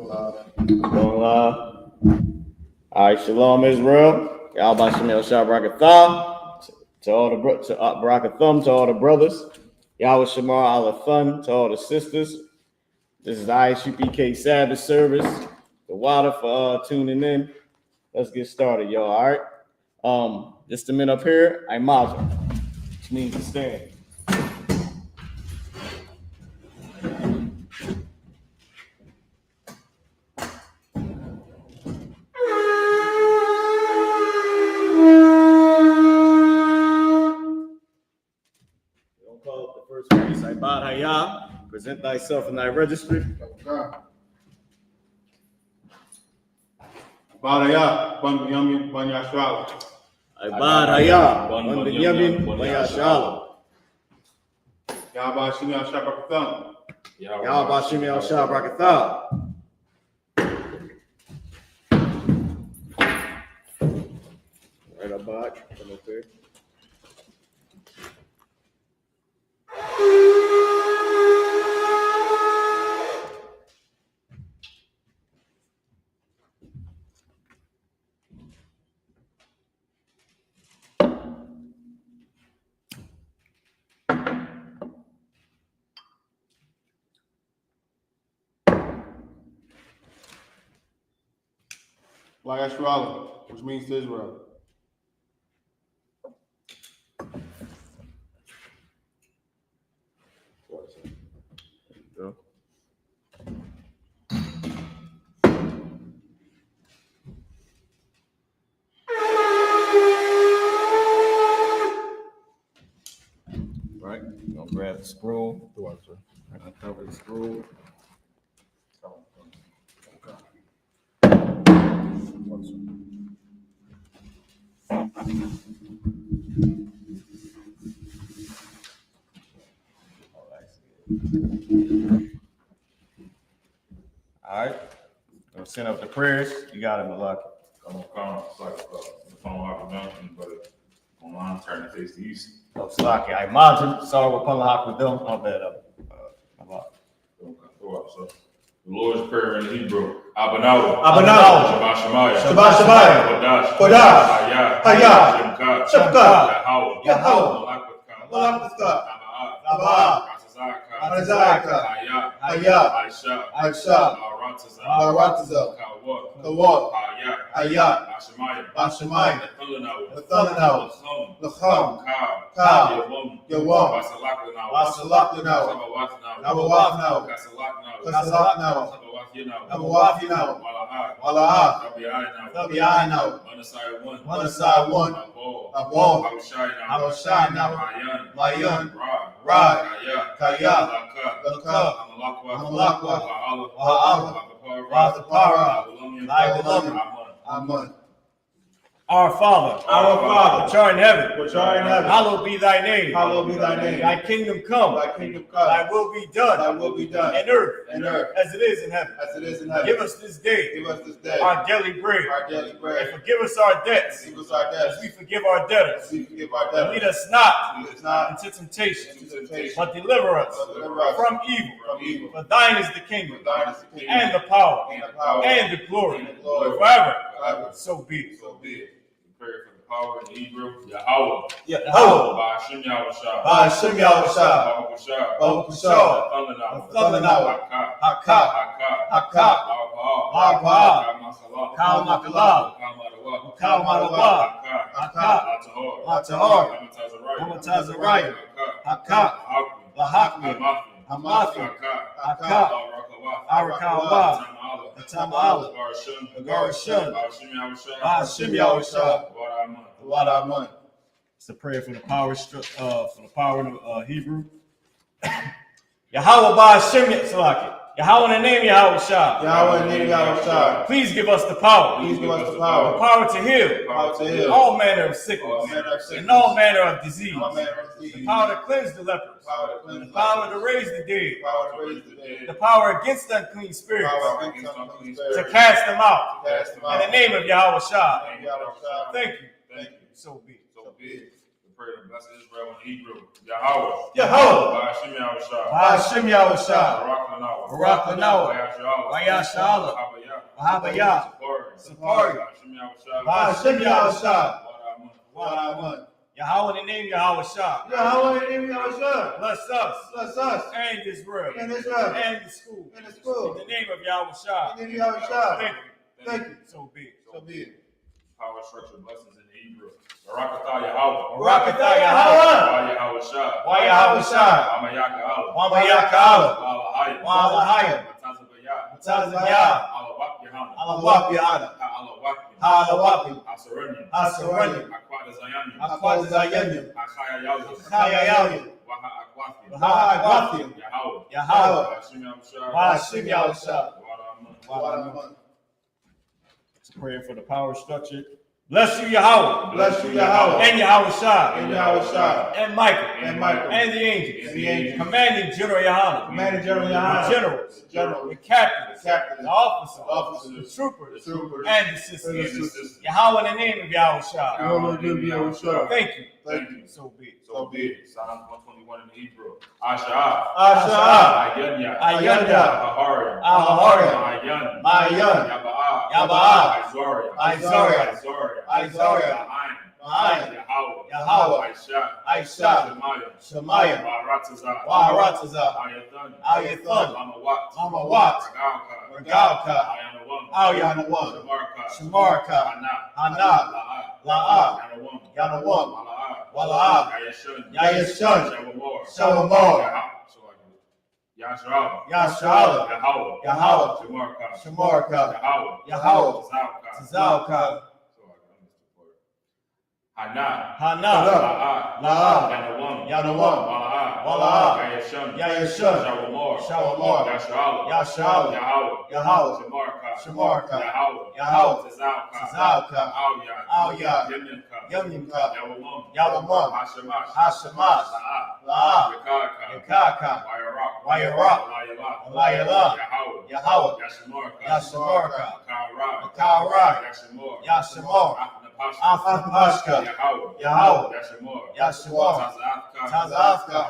Going live. All right, Shalom Israel. Y'all by Shemel Shabrakatha. To all the Barakathum, to all the brothers. Yahweh Shamar Alathun, to all the sisters. This is I.S.U.P.K Sabbath service. The water for tuning in. Let's get started, y'all. All right. Just a minute up here. I'm Mazur, which means to stand. Present thyself in thy registry. Baraya, ban Binyamin, ban Yashua. Baraya, ban Binyamin, ban Yashua. Yahweh Shimi Al-Shabakatham. Yahweh Shimi Al-Shabakatham. Right up back, come up here. YAHANNA, which means to Israel. Go. Right, I'm gonna grab the scroll. I'm gonna cover the scroll. All right, gonna send up the prayers. You got it, Malaki. I'm gonna come like the phone off mountain, but online turn to face the east. Oh, Slaki. I imagine. Sorry, we're pulling out with them. My bad. So the Lord's Prayer in Hebrew. Abanawa. Abanawa. Shabbat Shabbat. Kodash. Hayah. Shemka. Yahweh. Malakathah. Abba. Azaka. Hayah. I.S.U.P.K. Maratazah. Kawad. Hayah. Bashamayim. Nathanawa. Lacham. Kal. Yawam. Wasalaklanau. Nabawathnau. Kasalaknau. Nabawathinau. Wala'ah. Tabi'ainau. Manasai 1. Abon. Aboshainau. Mayan. Rad. Kaya. Laka. Amalakwa. Waha'ala. Rathapara. Aman. Our Father, which art in heaven, hallowed be thy name. Thy kingdom come. Thy will be done. In earth, as it is in heaven. Give us this day our daily bread. And forgive us our debts, as we forgive our debtors. And lead us not into temptation, but deliver us from evil. For thine is the kingdom, and the power, and the glory, forever. So be it. Prayer for the power in Hebrew. Yahweh. By Hashem Yahushua. Baruch Kusha. Nathanawa. Haka. Kal Makala. Kal Madawa. Atahor. Amatazariah. Haka. Lahakmi. Hamathi. Haka. Arakawa. Atamala. Agarashun. Hashem Yahushua. Wadaman. It's a prayer for the power of Hebrew. Yahweh by Hashem Salaki. Yahweh in the name Yahushua. Please give us the power. The power to heal. All manner of sickness. And all manner of disease. The power to cleanse the lepers. The power to raise the dead. The power against unclean spirits. To cast them out. In the name of Yahushua. Thank you. So be it. The pray to bless Israel in Hebrew. Yahweh. Yahweh. Ba'ashim Yahushua. Ba'ashim Yahushua. Barak Lanawa. Barak Lanawa. Wayashala. Wahabaya. Sapari. Sapari. Ba'ashim Yahushua. Ba'ashim Yahushua. Wadamun. Yahweh in the name Yahweh Shah. Yahweh in the name of Yahweh. Bless us. Bless us. And Israel. And Israel. And the school. And the school. In the name of Yahweh Shah. In the name of Yahweh. Thank you. Thank you. So be it. So be it. Power structure blessings in Hebrew. Barakatah Yahweh. Barakatah Yahweh. Yahweh Shah. Yahweh Shah. Amayaka Allah. Wamayaka Allah. Walahaya. Walahaya. Matazabaya. Matazabaya. Alawak Yahanna. Alawak Yahanna. Alawak. Halawapi. Asarani. Asarani. Akwada Zayani. Akwad Zayani. Achaya Yahweh. Chaya Yahweh. Waha Akwathi. Waha Akwathi. Yahweh. Yahweh. Ba'ashim Yahushua. Ba'ashim Yahushua. Wadamun. Let's pray for the power structure. Bless you, Yahweh. Bless you, Yahweh. And Yahweh Shah. And Yahweh Shah. And Michael. And Michael. And the angels. And the angels. Commanding General Yahanna. Commanding General The Yahanna. generals. The general. The captains. The captains. The officers. The officers. The troopers. The troopers. And the And the sisters. sisters. Yahweh in the name of Yahweh Shah. Yahweh in the name of Yahweh. Thank you. Thank you. So be it. So be it. Psalms 121 in Hebrew. Asha. Asha. Ayanya. Ayanda. Aharia. Aharia. Mayan. Mayan. Yaba'a. Yaba'a. Izoria. Izoria. Izoria. Izoria. Ma'ayin. Ma'ayin. Yahweh. Yahweh. Aisha. Aisha. Shemaya. Shemaya. Wa'aratazah. Wa'aratazah. Ayathan. Ayathan. Amawat. Amawat. Ragalka. Ragalka. Ayanawam. Ayanawam. Shamarka. Shamarka. Hana. Hana. La'a. La'a. Yanawam. Yanawam. Wala'a. Wala'a. Yayashun. Yayashun. Shawamor. Shawamor. Yashral. Yashral. Yahweh. Yahweh. Shamarka. Shamarka. Yahweh. Yahweh. Tazalka. Tazalka. Hana. Hana. La'a. La'a. Yanawam. Yanawam. Wala'a. Wala'a. Yayashun. Yayashun. Shawamor. Shawamor. Yashral. Yashral. Yahweh. Yahweh. Shamarka. Shamarka. Yahweh. Yahweh. Tazalka. Tazalka. Awyad. Awyad. Yemimka. Yemimka. Yawamam. Yawamam. Hashemash. Hashemash. La'a. La'a. Yakaka. Yakaka. Wayarak. Wayarak. Layala. Layala. Yahweh. Yahweh. Yashamarka. Yashamarka. Akarak. Akarak. Yashamor. Yashamor. Apnapashka. Afnapashka. Yahweh. Yahweh. Yashamor. Yashamor. Tazafka. Tazafka.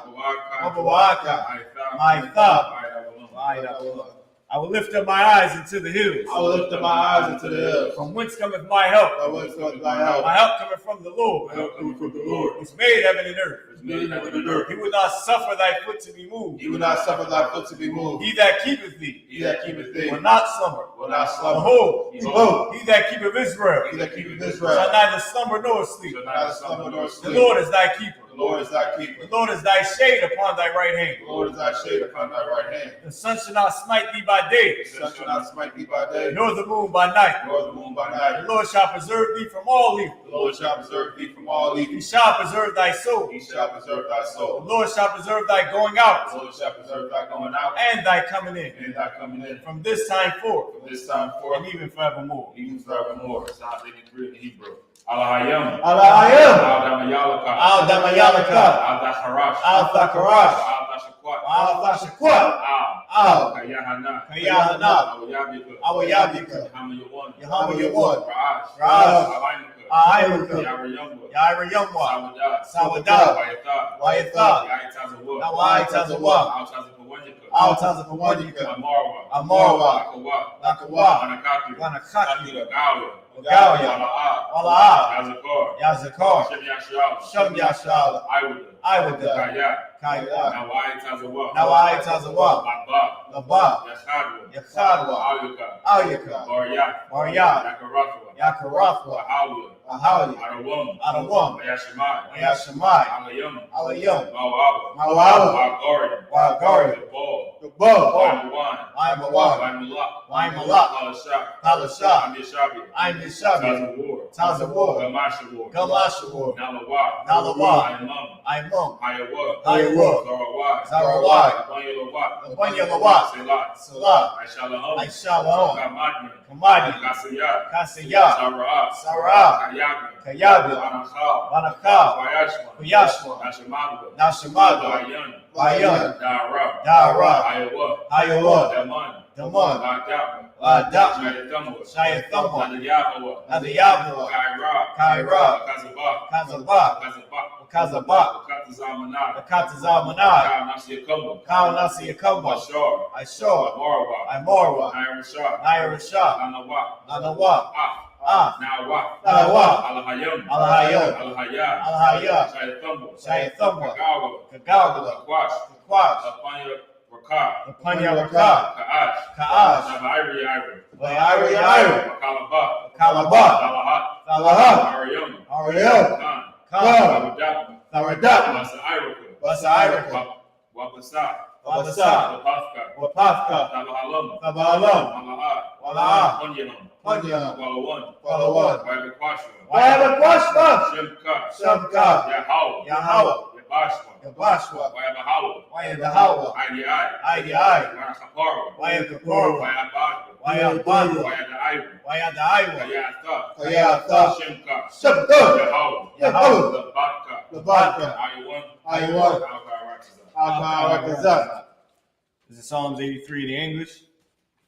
Mabawaka. Mabawaka. Maitha. Maitha. I will lift up my eyes into the hills. I will lift up my eyes into the hills. From whence cometh my help? From whence cometh my help? My help cometh from the Lord, My help cometh from the Lord. which made heaven and earth. Which made heaven and earth. He will not suffer thy foot to be moved. He will not suffer thy foot to be moved. He that keepeth thee He that keepeth thee will not slumber. will not slumber. Behold, Behold, he that keepeth Israel he that keepeth shall Israel neither slumber nor sleep. shall neither slumber nor The sleep. Lord is thy keeper. The Lord is thy keeper. The Lord is thy shade upon thy right hand. The Lord is thy shade upon thy right hand. The sun shall not smite thee by day, The sun shall not smite thee by day, nor the moon by night. nor the moon by The night. Lord shall preserve thee from all evil. The Lord shall preserve thee from all evil. He shall preserve thy soul. He shall preserve thy The soul. Lord shall preserve thy going out The Lord shall preserve thy going out and thy coming in and thy coming in from this time forth from this time forth, and even forevermore. even forevermore. Psalms 83 in Hebrew. Alahayam. Alahayam. Al-Damayalaka. Al-Damayalaka. Al-Dacharash. Al-Thakarash. Al-Dashakwat. Al-Thashakwat. Al. Al. Kayahana. Kayahana. Awayabika. Awayabika. Hamayawan. Yahamayawan. Ra'ash. Ra'ash. Alaynuka. Ahiluka. Yarayamwa. Yairayamwa. Sawadah. Sawadah. Wayatha. Wayatha. Yaitazawa. Nawai-Tazawa. Al-Tazapawanyika. Al-Tazapawanyika. Amarwa. Amarwa. Akawa. Lakawa. Wanakaki. Wanakaki. Gawa. Gawya. Wala'a. Wala'a. Yazakar. Yazakar. Shem Yashala. Shem Yashala. Iwada. Iwada. Kaya. Kaya. Nawai-Tazawa. Nawai-Tazawa. Laba. Laba. Yachadwa. Yachadwa. Ayuka. Ayuka. Barya. Barya. Yakarathwa. Yakarathwa. Ahawiya. Ahawiya. Adawam. Adawam. Yashimai. Yashimai. Alayam. Alayam. Mawaba. Mawaba. Wagarian. Wagarian. The ball. The bow. Waimawan. Waimawan. Waimalak. Waimalak. Palashah. Palashah. Amishabi. I'm Yishabi. Tazawar. Tazawar. Gamashawar. Gamashawar. Nalawa. Nalawa. Aimam. Aimam. Hayawa. Hayawa. Zarawai. Zarawai. Abanyalawat. Abanyalawat. Selat. Salah. Aishalaham. Aishalaham. Kamadni. Kamadi. Kasiyat. Kasiyat. Sarah. Sarah. Kayabi. Kayabi. Anachal. Banakal. Wayashwan. Kuyashwan. Nashamagba. Nashamaga. Bayan. Bayan. Dara. Dara. Hayawa. Hayawa. Daman. Damon, Shayathamwa, Shayathamwa, Adayahwa, Kaira, Kazabah, Kazabah, Katazamanah, Katazalmanah, Kal Nasiyakamba, I.S.U.P.K, Imarwa, Nairashah, Lanawa, Nawa, Alahayam, Alahayam, Alahaya, Alahaya, Shayathamwa, Kagawala, Kwash, Kwash, Apanya Panya Raka, Kaash, Kaash, Iri, Wayari, Kalaba, Kalaba, Salaha, Ariam, Ariel, Khan, Khan, Saradap, Saradap, Basairaka, Wapasa, Wapasa, Wapafka, Tabahalam, Tabalam, Wala'a, Panya, Walawan, Wayabakwashma, Shimka, Yahawa, Yabashwa, Yabashwa, Wayabahawa, Idi, Idi, Wayakaparu, Wayabadu, Wayabadu, Wayadaiwa, Wayadaiwa, Kayatha, Shimka, Yahawa, Yahawa, Labaka, I.S.U.P.K, Alkarakazah. This is Psalms 83 in the English.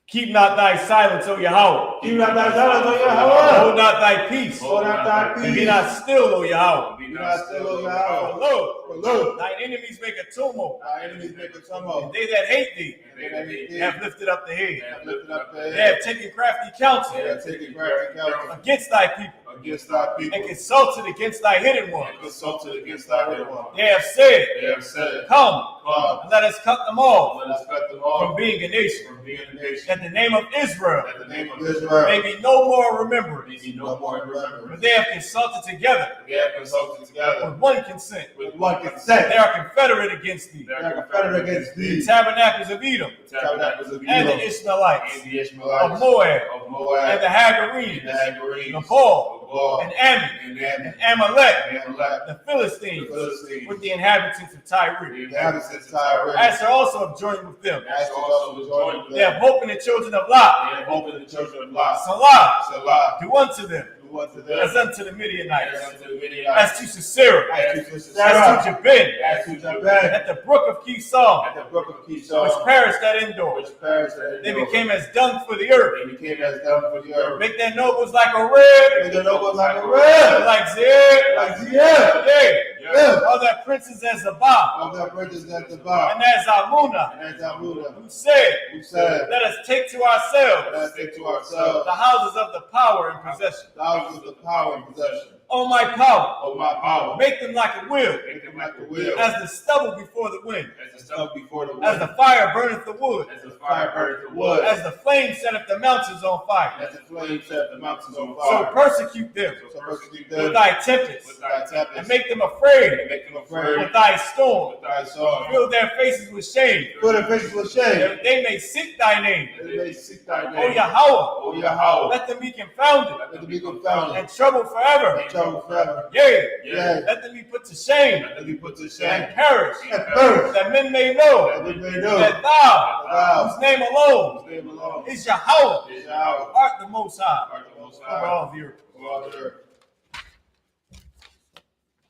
Keep not thy silence, O Yahweh. Keep not thy silence, O Yahweh. Hold not thy peace. Hold not thy And be peace. not still, O Yahweh. Be not still, O For Yahweh. lo, For lo, thine enemies make a tumult. thy enemies make a And tumult. they that hate thee And they that hate thee have lifted up the head. have lifted up their They head. have taken crafty counsel They have taken crafty counsel against thy people against thy people and consulted against thy hidden ones. and consulted against thy hidden one. They have said, They have said, come, come, and let us cut them off let us cut them from off being a nation, from being a nation. that the name of Israel That the name of Israel may be no more remembered. may be no more in For remembrance. they have consulted together They have consulted together with one consent. with one consent. They are confederate against thee. They are confederate against The thee, tabernacles of Edom the tabernacles of and the Edom, Ishmaelites and the of Ishmaelites Moab of and Moab, the Hagarenes, and the Hagarenes, Nabal of Gaul, and Ammon and and Ammon, Amalek, and Amalek, the the Philistines, Philistines, with the inhabitants of Tyre. the inhabitants of Tyre. Asher also have joined with them. Asher also was joined with They have them. hope in the children of Lot. They have opened the children of Lot. Salah, Salah, do unto them who unto as them, unto the Midianites, as unto the as Midianites, to Sisera, as to as Sisera, to Jabin, as to Jabin, at the brook of Kishon, at the brook of which Kishon, perished at Endor. which perished at They Endor. became as dung for the earth. They became as dung for the earth. Make their nobles like a red, Make their nobles like a red, like Zir, like Ziyah, yea, all their princes as Zabah, of their bridges at the bar, and as Almuna, and as Amuda, who said, who said, let us take to let ourselves us take to ourselves the houses of the power and possession. the houses of the power and possession. O my power, Oh, my power, make them like a wheel, make them like the wheel, as the stubble before the wind, as the stubble before the as wind, the fire burneth the wood, as the fire burneth the wood, as the flame setteth the mountains on fire. as the flame set the mountains on So fire. persecute them So persecute with them thy tempests, with thy and tempest, make them afraid and make them afraid with thy storm. with thy sword. Fill their faces with shame, Put their faces with shame, that they may seek thy name. that they may seek thy O name. Yahweh, O Yahweh, let them be confounded let them be confounded and troubled forever. and troubled forever. Yea, Yea, let them be put to shame let them be put to and shame perish, and perish, that men may know that we may know that thou, thou, whose name alone whose name alone is Yahweh, is Yahweh, art the Most High art the Most over High all the earth. over all the earth.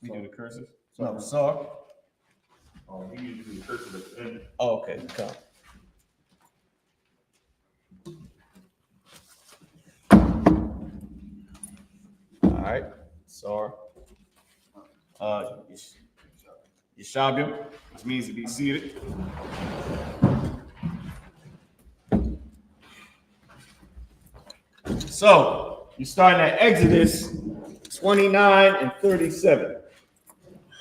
We do the curses. No, sorry. He usually curses at the end. Oh, okay. Come. All right. Sorry. Yeshabim, which means to be seated. So you're starting at Exodus 29 and 37.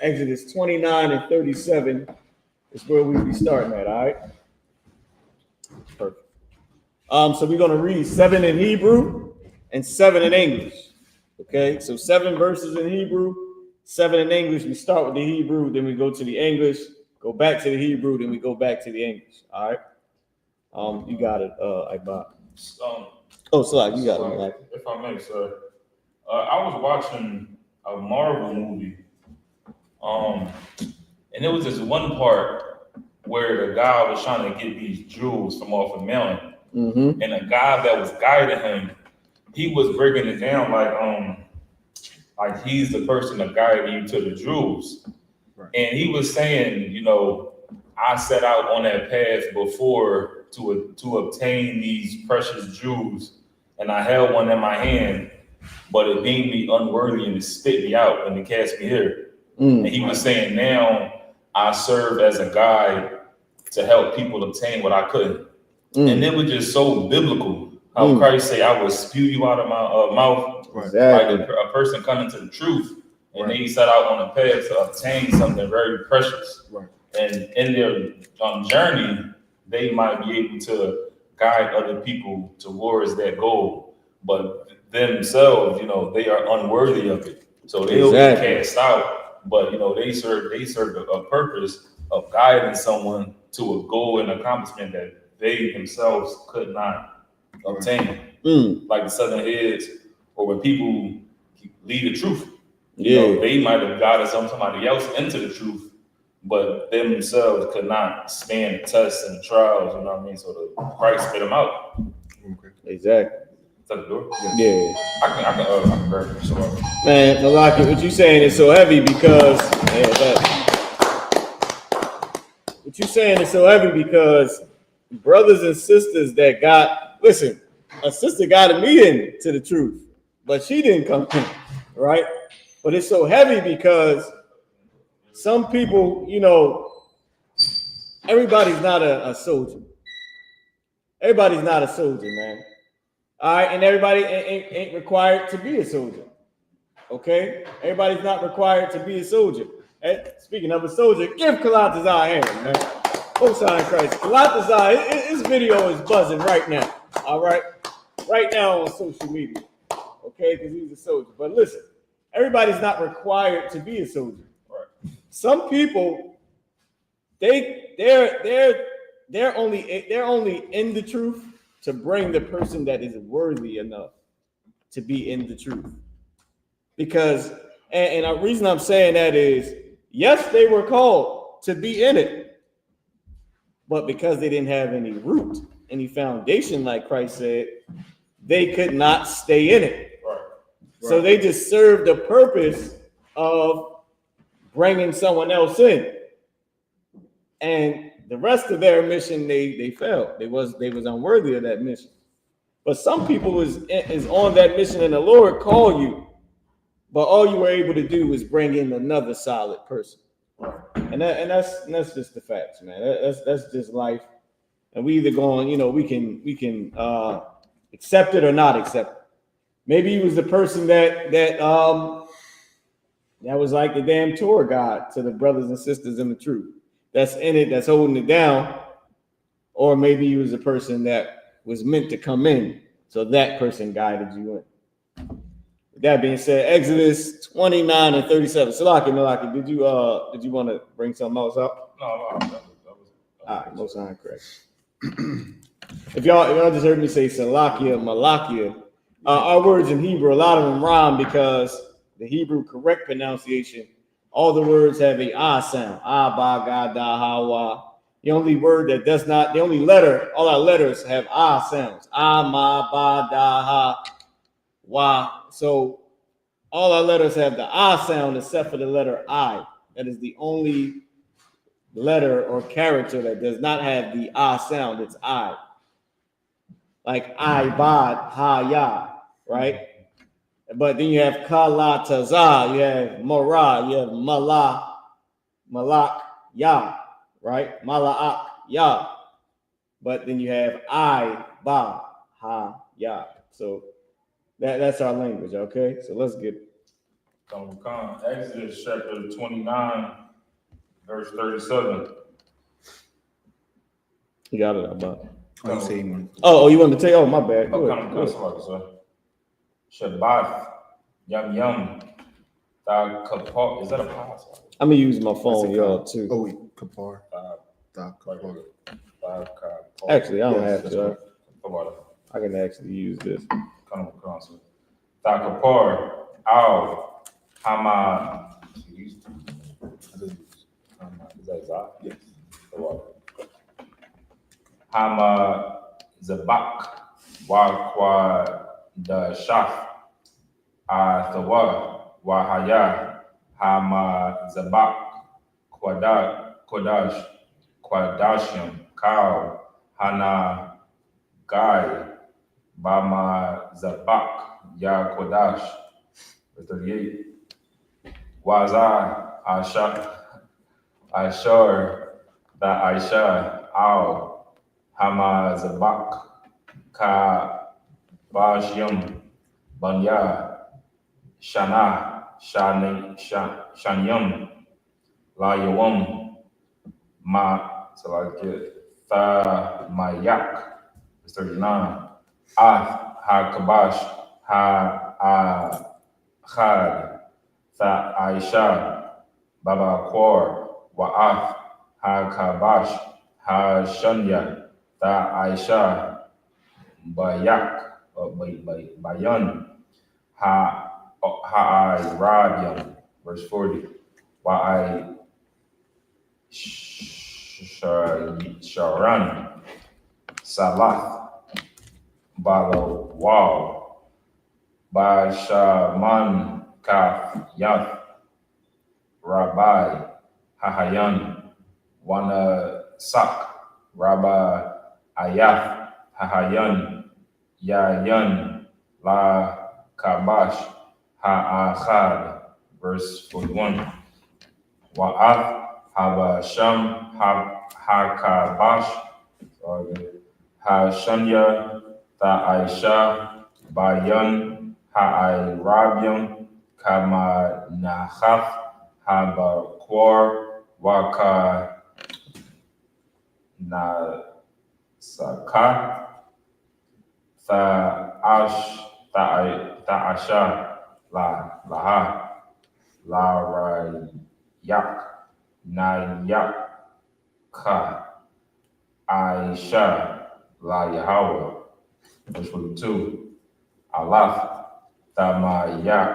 Exodus 29 and 37 is where we'll be starting at, all right? Perfect. So we're going to read 7 in Hebrew and 7 in English. Okay, so 7 verses in Hebrew, 7 in English. We start with the Hebrew, then we go to the English, go back to the Hebrew, then we go back to the English. All right. You got it, Ibach. Oh, Slack, you got it. Mike. If I may, sir. I was watching a Marvel movie. And there was this one part where the guy was trying to get these jewels from off a mountain. Mm-hmm. And the guy that was guiding him, he was breaking it down like he's the person that guided you to the jewels. Right. And he was saying, you know, I set out on that path before to obtain these precious jewels, and I held one in my hand, but it deemed me unworthy and it spit me out and it cast me here. And he was saying, now I serve as a guide to help people obtain what I couldn't. And it was just so biblical how Christ say, I will spew you out of my mouth. Exactly. Like a person coming to the truth, and they set out on a path to obtain something very precious. And in their journey, they might be able to guide other people towards that goal, but themselves, they are unworthy of it. So they'll be cast out, but they serve a purpose of guiding someone to a goal and accomplishment that they themselves could not obtain. Like the 7 heads, or when people lead the truth, they might have guided somebody else into the truth, but themselves could not stand the tests and the trials, you know what I mean? So the Christ spit them out. Exactly. Is that the door? Yeah. I can grab it. So, Man, Malaki, what you saying is so heavy because what you saying is so heavy because brothers and sisters that a sister got a meeting to the truth, but she didn't come in, right? But it's so heavy because some people, everybody's not a soldier. Everybody's not a soldier, man. All right, and everybody ain't required to be a soldier. Okay, everybody's not required to be a soldier. And speaking of a soldier, give Kalatazar a hand, man. Most high in Christ. Kalatazar, his video is buzzing right now. All right, right now on social media. Okay, because he's a soldier. But listen, everybody's not required to be a soldier. Right. Some people, they're only in the truth to bring the person that is worthy enough to be in the truth. Because, and the reason I'm saying that is, yes, they were called to be in it, but because they didn't have any root, any foundation, like Christ said, they could not stay in it. Right. So they just served the purpose of bringing someone else in. And the rest of their mission, they failed. They was unworthy of that mission. But some people is on that mission, and the Lord called you, but all you were able to do was bring in another solid person. And that's just the facts, man. That's just life. And we either going, we can accept it or not accept it. Maybe he was the person that was like the damn tour guide to the brothers and sisters in the truth. That's in it, that's holding it down. Or maybe he was a person that was meant to come in, so that person guided you in. With that being said, Exodus 29 and 37. Malaki, did you want to bring something else up? No, that was all right, most high correct. If y'all just heard me say Malakia, our words in Hebrew, a lot of them rhyme because the Hebrew correct pronunciation, all the words have a ah sound. Ah, ba, ga, da, ha, wa. The only word that does not, the only letter, all our letters have ah sounds. Ah, ma, ba, da, ha, wa. So all our letters have the ah sound except for the letter I. That is the only letter or character that does not have the ah sound. It's I. Like I, bad, ha, ya, right? But then you have kala, taza, you have mara, you have malak, ya, right? Malak, ya. But then you have I, ba, ha, ya. So that's our language, okay? So let's get it. Exodus chapter 29, verse 37. You got it, about. Oh, you say one. Oh, you want to take? Oh, my bad. Go ahead. Shabbat, yum, da kapar. Is that a pause? I'm gonna use my phone, y'all, too. Oh, wait, kapar. Actually, I don't have to. I can actually use this. Da kapar, ow, hama. Is that Zah? Yes. Hama zabak, wa da shaf, thawa, wahaya, hama zabak, quadash, quadashim, cow, Hana Gai Bama Zabak Ya Kodash. Verse 38. Waza Ashar Da Aisha Al Hama Zabak Ka Bashyam Banya Shana Shanyam La Yawam Ma Tha Mayak. Verse 39. Ah Ha Kabash Ha Khad Tha Aisha Baba Kwar Wa'af Ha Kabash Ha Shanya Tha Aisha Bayak Bayan Ha Rabian. Verse 40. Wa'ai Sharan Salath Bala Wal Bashaman Kaf Yath Rabbi Hahayan Wana Sak Rabbi Ayath Hahayan Yayan La Kabash Ha'achad. Verse 41. Wa'ath Habasham Hakabash Hashanya Ta'aisha Bayan Ha'irabiam Kama Nahaf Habakwar Waka Nasaka Ta'asha Laha La Rayak Nayak Ka Aisha La Yahweh. Verse 42. Alaf Tamayad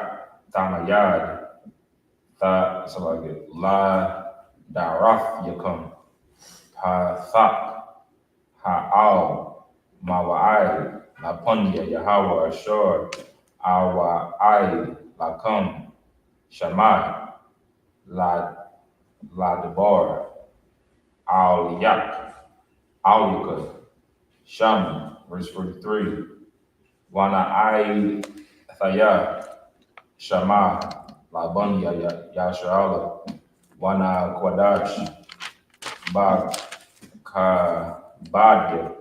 La Daraf Yakum Hathak Ha'al Mawa'ai Lapunya Yahweh Ashur Awa'ai Lakum Shamai La Debar Al Yak Al Yaka Sham. Verse 43. Wana I Thaya Shama Labunya Yashala Wana Kwadash Bak Ka Badya.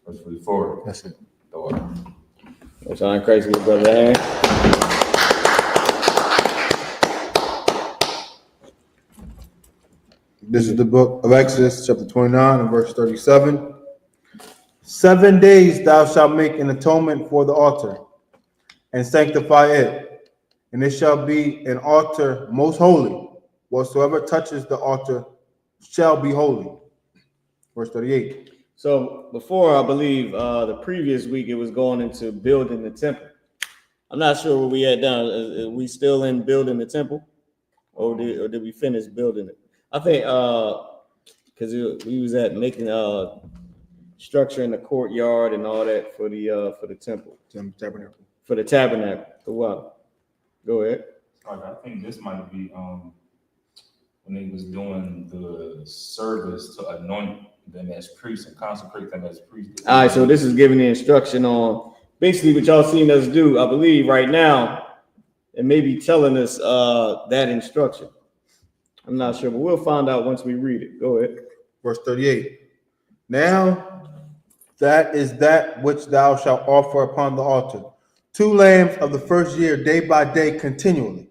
Verse 44. That's it. What's on crazy with Brother Aaron? This is the book of Exodus, chapter 29, and verse 37. 7 days thou shalt make an atonement for the altar, and sanctify it, and it shall be an altar most holy. Whatsoever touches the altar shall be holy. Verse 38. So before, I believe the previous week, it was going into building the temple. I'm not sure where we at now. Are we still in building the temple, or did we finish building it? I think because we was at making structure in the courtyard and all that for the temple, Tabernacle. for the tabernacle. The what? Go ahead. I think this might be when they was doing the service to anoint them as priests and consecrate them as priests. All right, so this is giving the instruction on basically what y'all seen us do, I believe, right now, and maybe telling us that instruction. I'm not sure, but we'll find out once we read it. Go ahead. Verse 38. Now that is that which thou shalt offer upon the altar. 2 lambs of the first year, day by day, continually.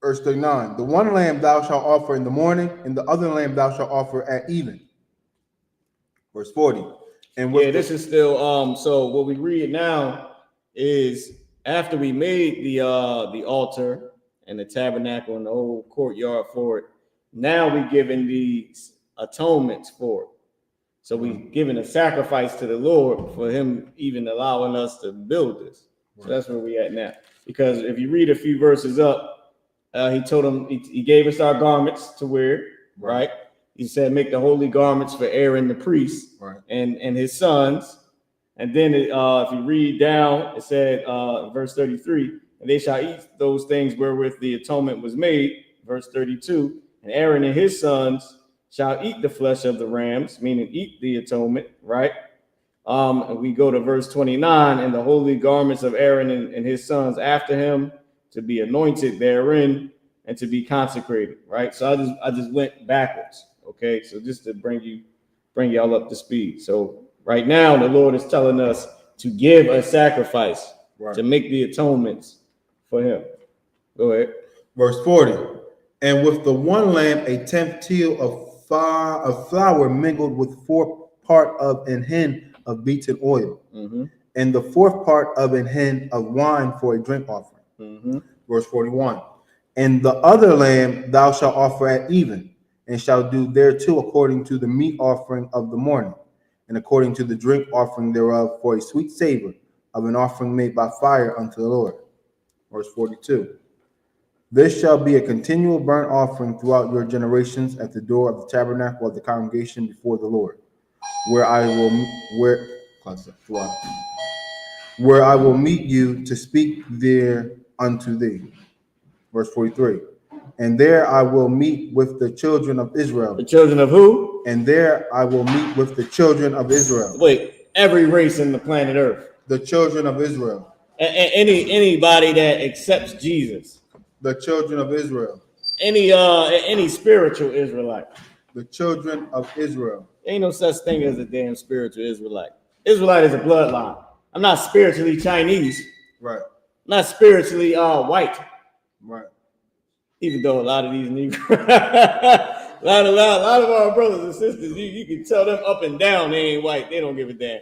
Verse 39. The one lamb thou shalt offer in the morning, and the other lamb thou shalt offer at even. Verse 40. And this is still so what we read now is after we made the altar and the tabernacle and the whole courtyard for it, now we giving these atonements for it. So we giving a sacrifice to the Lord for him even allowing us to build this. So that's where we at now. Because if you read a few verses up, he told him, he gave us our garments to wear, right? He said, make the holy garments for Aaron the priest, right, and his sons. And then if you read down, it said, verse 33, and they shall eat those things wherewith the atonement was made, verse 32, and Aaron and his sons shall eat the flesh of the rams, meaning eat the atonement, right? And we go to verse 29, and the holy garments of Aaron and his sons after him to be anointed therein and to be consecrated, right? So I just went backwards, okay? So just to bring y'all up to speed. So right now the Lord is telling us to give a sacrifice, right, to make the atonements for him. Go ahead. Verse 40. And with the one lamb, a tenth teal of flour mingled with 4 part of an hin of beaten oil, and the 4th part of an hin of wine for a drink offering. Verse 41. And the other lamb thou shalt offer at even, and shalt do thereto according to the meat offering of the morning, and according to the drink offering thereof for a sweet savor of an offering made by fire unto the Lord. Verse 42. This shall be a continual burnt offering throughout your generations at the door of the tabernacle of the congregation before the Lord, where I will meet you to speak there unto thee. Verse 43. And there I will meet with the children of Israel. The children of who? And there I will meet with the children of Israel. Wait, every race in the planet Earth. The children of Israel. Anybody that accepts Jesus. The children of Israel. Any spiritual Israelite. The children of Israel. Ain't no such thing as a damn spiritual Israelite. Israelite is a bloodline. I'm not spiritually Chinese. Right. I'm not spiritually white. Right. Even though a lot of these Negroes, a lot of our brothers and sisters, you can tell them up and down they ain't white. They don't give a damn.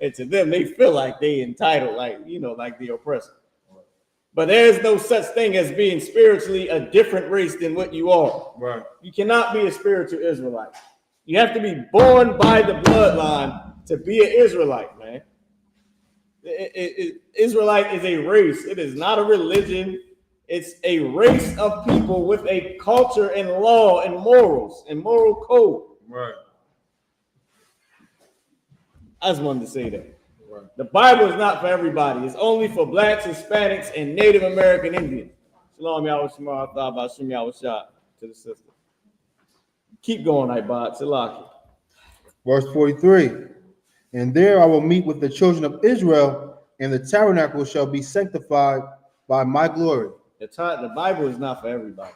And to them, they feel like they entitled, like the oppressor. But there's no such thing as being spiritually a different race than what you are. Right. You cannot be a spiritual Israelite. You have to be born by the bloodline to be an Israelite, man. Israelite is a race. It is not a religion. It's a race of people with a culture and law and morals and moral code. Right. I just wanted to say that. Right. The Bible is not for everybody. It's only for blacks, Hispanics, and Native American Indians. Shalom, Yahweh Shema, thought about Shem Yahweh Shah to the sister. Keep going, Ibad. Salaki. Verse 43. And there I will meet with the children of Israel, and the tabernacle shall be sanctified by my glory. The Bible is not for everybody.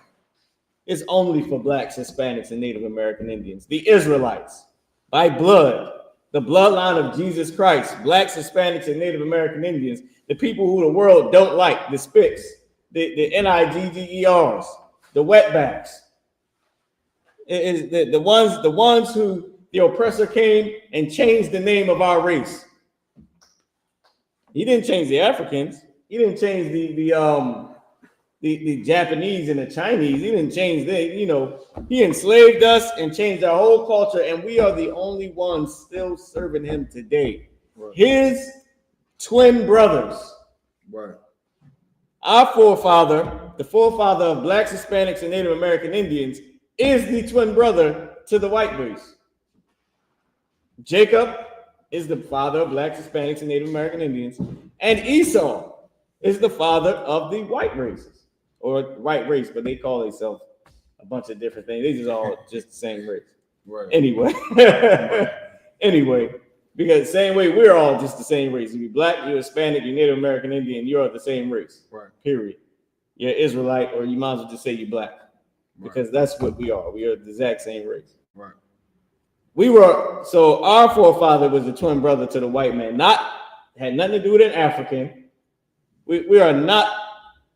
It's only for blacks, Hispanics, and Native American Indians. The Israelites, by blood, the bloodline of Jesus Christ, blacks, Hispanics, and Native American Indians, the people who the world don't like, the SPICs, the NIGGERs, the wetbacks. It is the ones who the oppressor came and changed the name of our race. He didn't change the Africans. He didn't change the Japanese and the Chinese. He didn't change he enslaved us and changed our whole culture, and we are the only ones still serving him today. Right. His twin brothers. Right. Our forefather, the forefather of blacks, Hispanics, and Native American Indians, is the twin brother to the white race. Jacob is the father of blacks, Hispanics, and Native American Indians, and Esau is the father of the white races, or white race, but they call themselves a bunch of different things. They just all just the same race. Right. Anyway, because the same way we're all just the same race. If you're black, you're Hispanic, you're Native American Indian, you're the same race. Right. Period. You're Israelite, or you might as well just say you're black, because that's what we are. We are the exact same race. Right. So our forefather was the twin brother to the white man. Had nothing to do with an African. We are not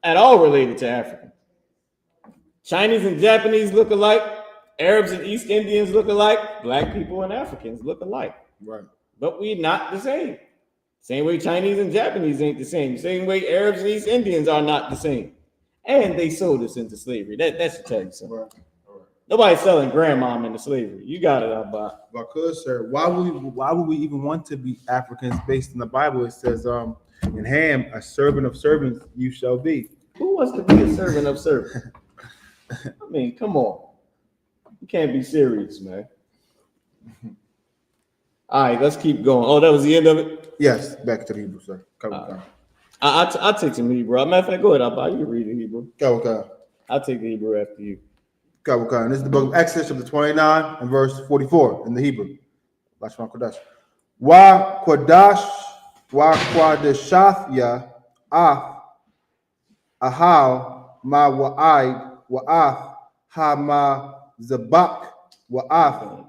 at all related to Africans. Chinese and Japanese look alike. Arabs and East Indians look alike. Black people and Africans look alike. Right. But we're not the same. Same way Chinese and Japanese ain't the same. Same way Arabs and East Indians are not the same. And they sold us into slavery. That should tell you something. Right. Nobody's selling grandmom into slavery. You got it, Abba. Because, sir, why would we even want to be Africans based in the Bible? It says, in Ham, a servant of servants you shall be. Who wants to be a servant of servants? I mean, come on. You can't be serious, man. All right, let's keep going. Oh, that was the end of it? Yes, back to the Hebrew, sir. I'll take some Hebrew. Matter of fact, go ahead, Abba. You can read the Hebrew. Okay. I'll take the Hebrew after you. Okay. And this is the book of Exodus, chapter 29 and verse 44 in the Hebrew. Lashon Kodesh. Wa Quadashath ya af ahal ma wa'id wa'af ha ma zabak wa'af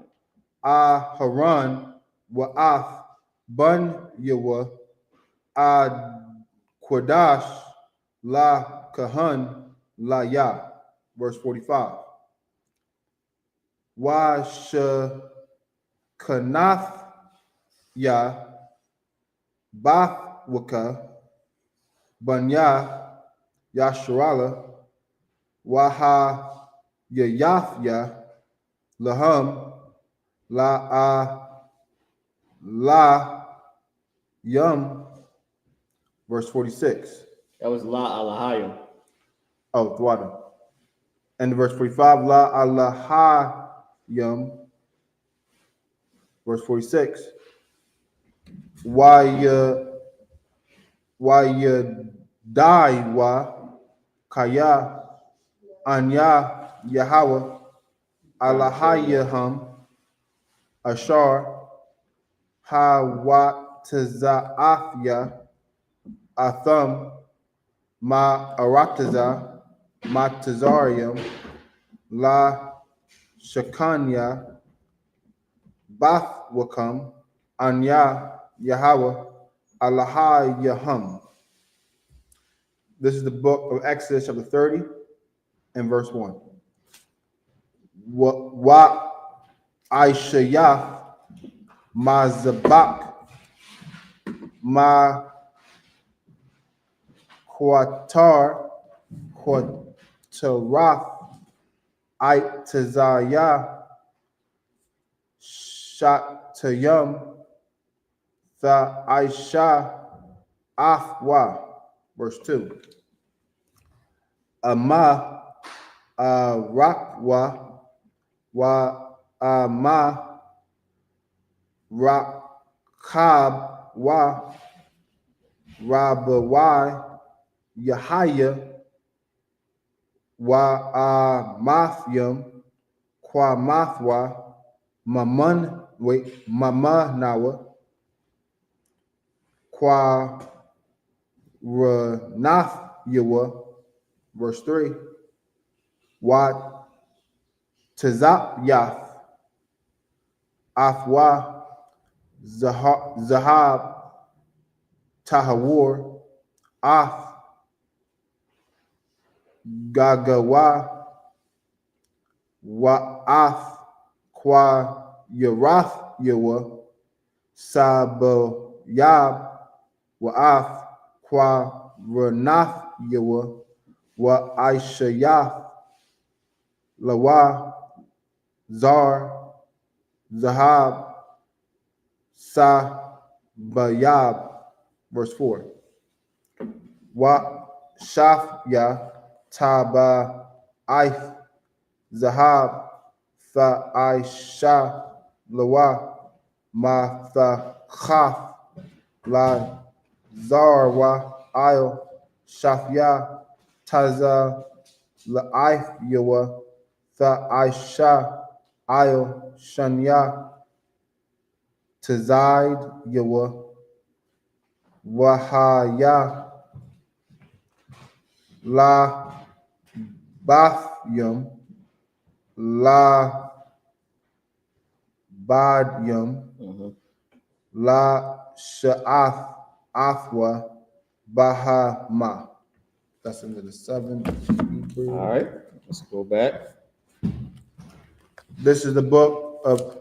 Haran wa'af bun yawa Quadash la kahan la ya. Verse 45. Wa shekanath ya bath waka banya yasharala waha yayafya laham la yum. Verse 46. That was La Alahayim. Oh, Thwada. And verse 45, La Alahayim. Verse 46. Why you die wa kaya anya Yahweh Alahayim Ashar ha wa tazaafya atham ma arataza ma tazarium la shakanya bath wakam anya Yahweh Alahayim. This is the book of Exodus, chapter 30 and verse 1. Wa Aishayaf ma zabak ma Quatar Quatarath Itazaya Shatayum Tha Aisha Afwa. Verse 2. Ama Rakwa wa Ama Rakab wa Rabawai Yahaya wa Mathyam Kwa Mathwa Mamanawa Kwa Ranath Yawa. Verse 3. Wa Tazap Yath Afwa Zahab Tahawur Af Gagawa Wa'af Kwa Yarath Yawa Sabayab Wa'af Kwa Ranath Yawa Wa Aishayaf Lawa Zar Zahab Sabayab. Verse 4. Wa Shafya Taba Aith Zahab Tha Aisha Lawa Ma Tha Khaf La Zarwa Ayo Shafya Taza La Aith Yawa Tha Aisha Ayo Shanya Tazaid Yawa Wahaya La Bathyum La Badyum La Sha'ath Athwa Bahama. That's into the 7. All right, let's go back. This is the book of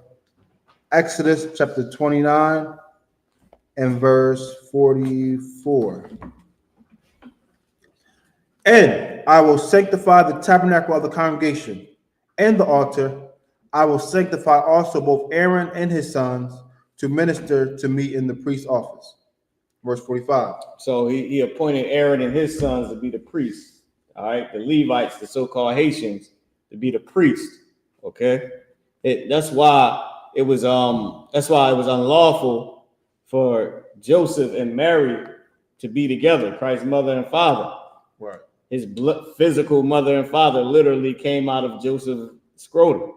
Exodus, chapter 29 and verse 44. And I will sanctify the tabernacle of the congregation and the altar. I will sanctify also both Aaron and his sons to minister to me in the priest's office. Verse 45. So he appointed Aaron and his sons to be the priests. All right, the Levites, the so-called Haitians, to be the priests. Okay, that's why it was unlawful for Joseph and Mary to be together, Christ's mother and father. Right. his physical mother and father literally came out of Joseph's scrotum.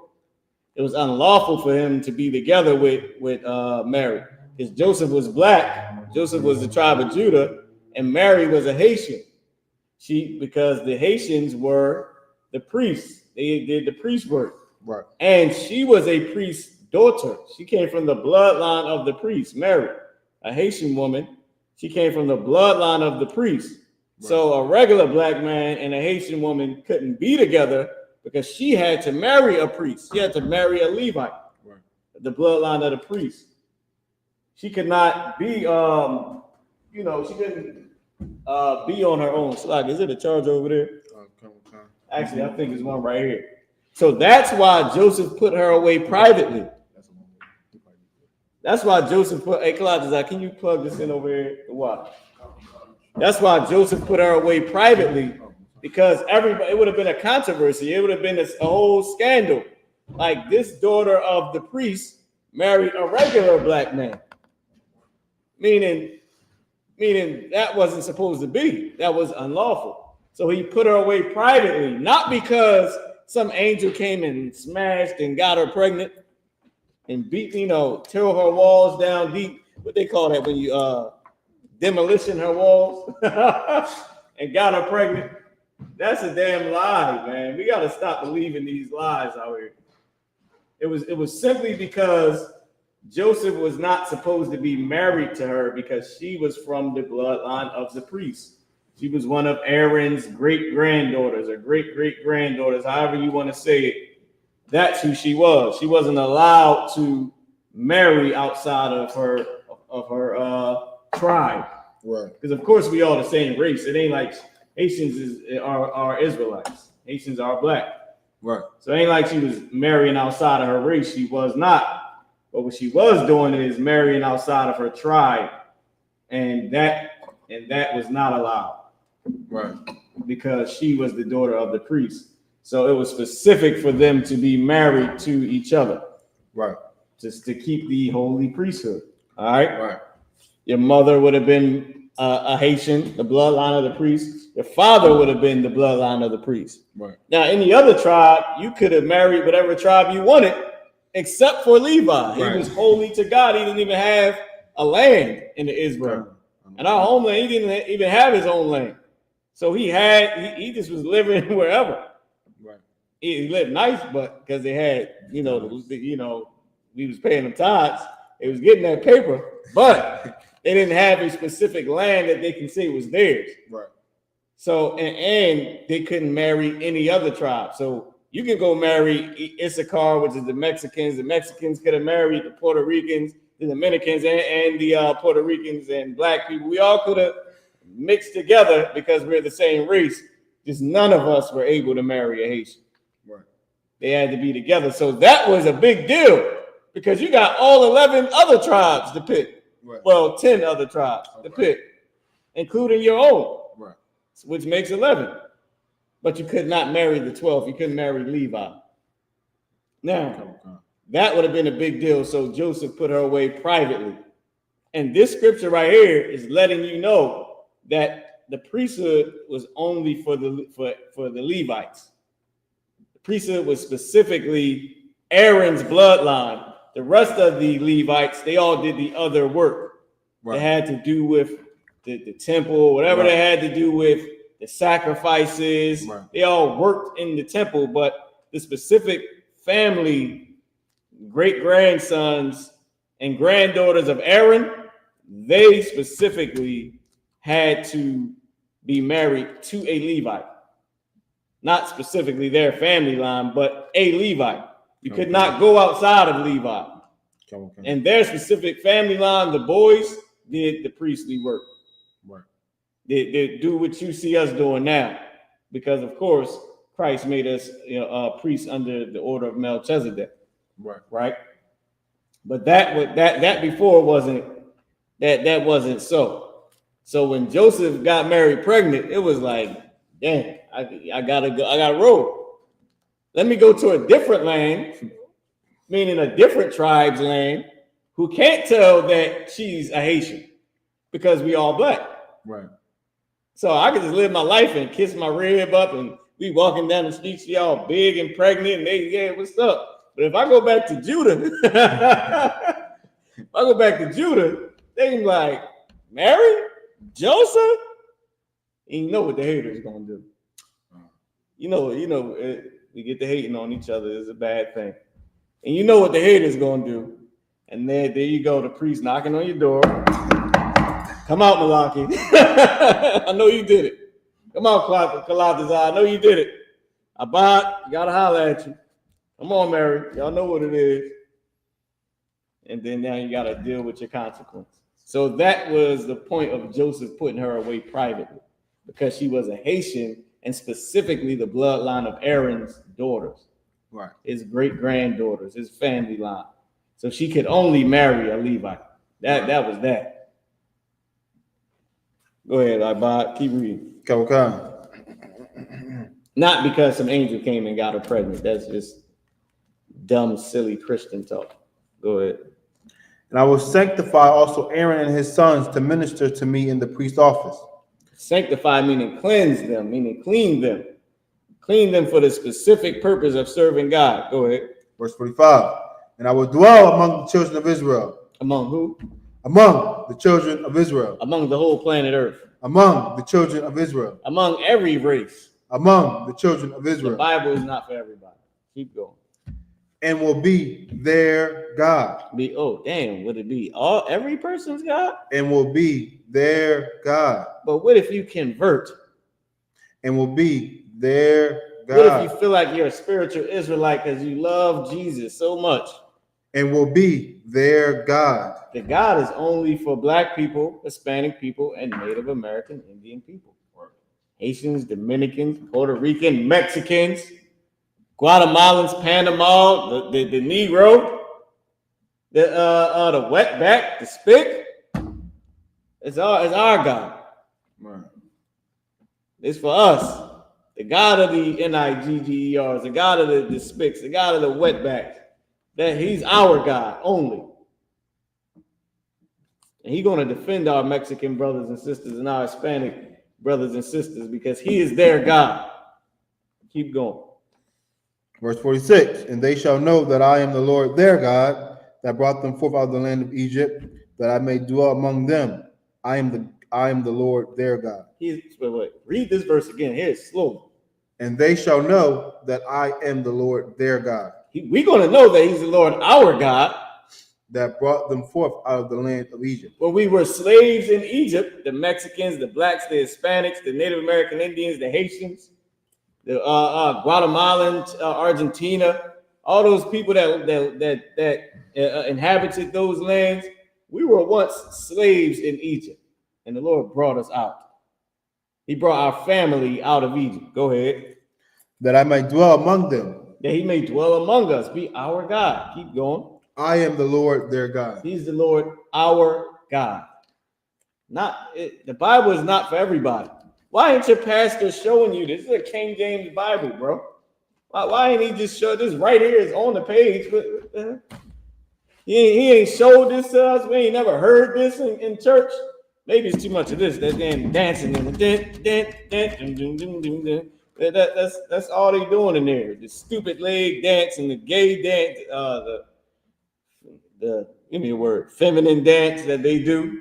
It was unlawful for him to be together with Mary, because Joseph was black. Joseph was the tribe of Judah, and Mary was a Haitian. Because the Haitians were the priests. They did the priest work. Right. And she was a priest's daughter. She came from the bloodline of the priest, Mary, a Haitian woman. She came from the bloodline of the priest. Right. So a regular black man and a Haitian woman couldn't be together because she had to marry a priest. She had to marry a Levite, right, the bloodline of the priest. She could not be, she couldn't be on her own. So like, is it a charge over there? Actually, I think it's one right here. So that's why Joseph put her away privately. That's why Joseph put, hey, Clyde, can you plug this in over here? Why? That's why Joseph put her away privately, because it would have been a controversy. It would have been a whole scandal. Like, this daughter of the priest married a regular black man. Meaning that wasn't supposed to be. That was unlawful. So he put her away privately, not because some angel came and smashed and got her pregnant and beat, tore her walls down deep. What they call that when you demolition her walls and got her pregnant. That's a damn lie, man. We got to stop believing these lies out here. It was simply because Joseph was not supposed to be married to her because she was from the bloodline of the priest. She was one of Aaron's great-granddaughters or great-great-granddaughters, however you want to say it. That's who she was. She wasn't allowed to marry outside of her tribe. Right. Because of course we all the same race. It ain't like Haitians are Israelites. Haitians are black. Right. So it ain't like she was marrying outside of her race. She was not. But what she was doing is marrying outside of her tribe. And that was not allowed. Right. Because she was the daughter of the priest. So it was specific for them to be married to each other. Right. Just to keep the holy priesthood. All right. Right. Your mother would have been a Haitian, the bloodline of the priest. Your father would have been the bloodline of the priest. Right. Now, any other tribe, you could have married whatever tribe you wanted, except for Levi. Right. He was holy to God. He didn't even have a land in Israel. Right. And our homeland, he didn't even have his own land. So he just was living wherever. Right. He lived nice, but because they had, we was paying them tithes, they was getting that paper, but they didn't have a specific land that they can say was theirs. Right. So, and they couldn't marry any other tribe. So you can go marry I.S.U.P.K, which is the Mexicans. The Mexicans could have married the Puerto Ricans, the Dominicans, and the Puerto Ricans and black people. We all could have mixed together because we're the same race. Just none of us were able to marry a Haitian. Right. They had to be together. So that was a big deal because you got all 11 other tribes to pick. Right. Well, 10 other tribes to pick, including your own. Right. Which makes 11. But you could not marry the 12th. You couldn't marry Levi. Now, that would have been a big deal. So Joseph put her away privately. And this scripture right here is letting you know that the priesthood was only for the Levites. The priesthood was specifically Aaron's bloodline. The rest of the Levites, they all did the other work. Right. They had to do with the temple, whatever they had to do with the sacrifices. Right. They all worked in the temple, but the specific family, great-grandsons and granddaughters of Aaron, they specifically had to be married to a Levite. Not specifically their family line, but a Levite. You could not go outside of Levi. And their specific family line, the boys, did the priestly work. Right. They do what you see us doing now. Because, of course, Christ made us priests under the order of Melchizedek. Right. Right? But that before wasn't so. So when Joseph got Mary pregnant, it was like, damn, I gotta roll. Let me go to a different land, meaning a different tribe's land, who can't tell that she's a Haitian because we all black. Right. So I could just live my life and kiss my rib up and we walking down the street, she all big and pregnant, and they, yeah, what's up? But if I go back to Judah, they be like, Mary? Joseph? And you know what the haters gonna do. You know, we get to hating on each other is a bad thing. And you know what the haters gonna do. And there you go, the priest knocking on your door. Come out, Malaki. I know you did it. Come out, Kalatazar. I know you did it. Abad, you gotta holler at you. Come on, Mary. Y'all know what it is. And then now you gotta deal with your consequence. So that was the point of Joseph putting her away privately, because she was a Haitian, and specifically the bloodline of Aaron's daughters, Right. his great-granddaughters, his family line. So she could only marry a Levite. That was that. Go ahead, Abad. Keep reading. Okay. Not because some angel came and got her pregnant. That's just dumb, silly Christian talk. Go ahead. And I will sanctify also Aaron and his sons to minister to me in the priest's office. Sanctify meaning cleanse them, meaning clean them. Clean them for the specific purpose of serving God. Go ahead. Verse 45. And I will dwell among the children of Israel. Among who? Among the children of Israel. Among the whole planet Earth. Among the children of Israel. Among every race. Among the children of The Israel. Bible is not for everybody. Keep going. And will be their God. Would it be every person's God? And will be their God. But what if you convert? And will be their God. What if you feel like you're a spiritual Israelite because you love Jesus so much? And will be their God. The God is only for Black people, Hispanic people, and Native American Indian people. Haitians, Dominicans, Puerto Rican, Mexicans, Guatemalans, Panama, the Negro, the wetback, the spick. It's our God. Right. It's for us. The God of the NIGGERs, the God of the spicks, the God of the wetbacks. That he's our God only. And he's going to defend our Mexican brothers and sisters and our Hispanic brothers and sisters because he is their God. Keep going. Verse 46. And they shall know that I am the Lord their God, that brought them forth out of the land of Egypt, that I may dwell among them. I am the Lord their God. Wait. Read this verse again. Here, slowly. And they shall know that I am the Lord their God. We're going to know that he's the Lord our God. That brought them forth out of the land of Egypt. When we were slaves in Egypt, the Mexicans, the Blacks, the Hispanics, the Native American Indians, the Haitians, the Guatemalans, Argentina, all those people that inhabited those lands, we were once slaves in Egypt, and the Lord brought us out. He brought our family out of Egypt. Go ahead. That I might dwell among them. That he may dwell among us, be our God. Keep going. I am the Lord their God. He's the Lord our God. The Bible is not for everybody. Why ain't your pastor showing you this? This is a King James Bible, bro. Why ain't he just show this right here? It's on the page. He ain't showed this to us. We ain't never heard this in church. Maybe it's too much of this. That damn dancing and the that's all they doing in there. The stupid leg dance and the gay dance. Give me a word. Feminine dance that they do.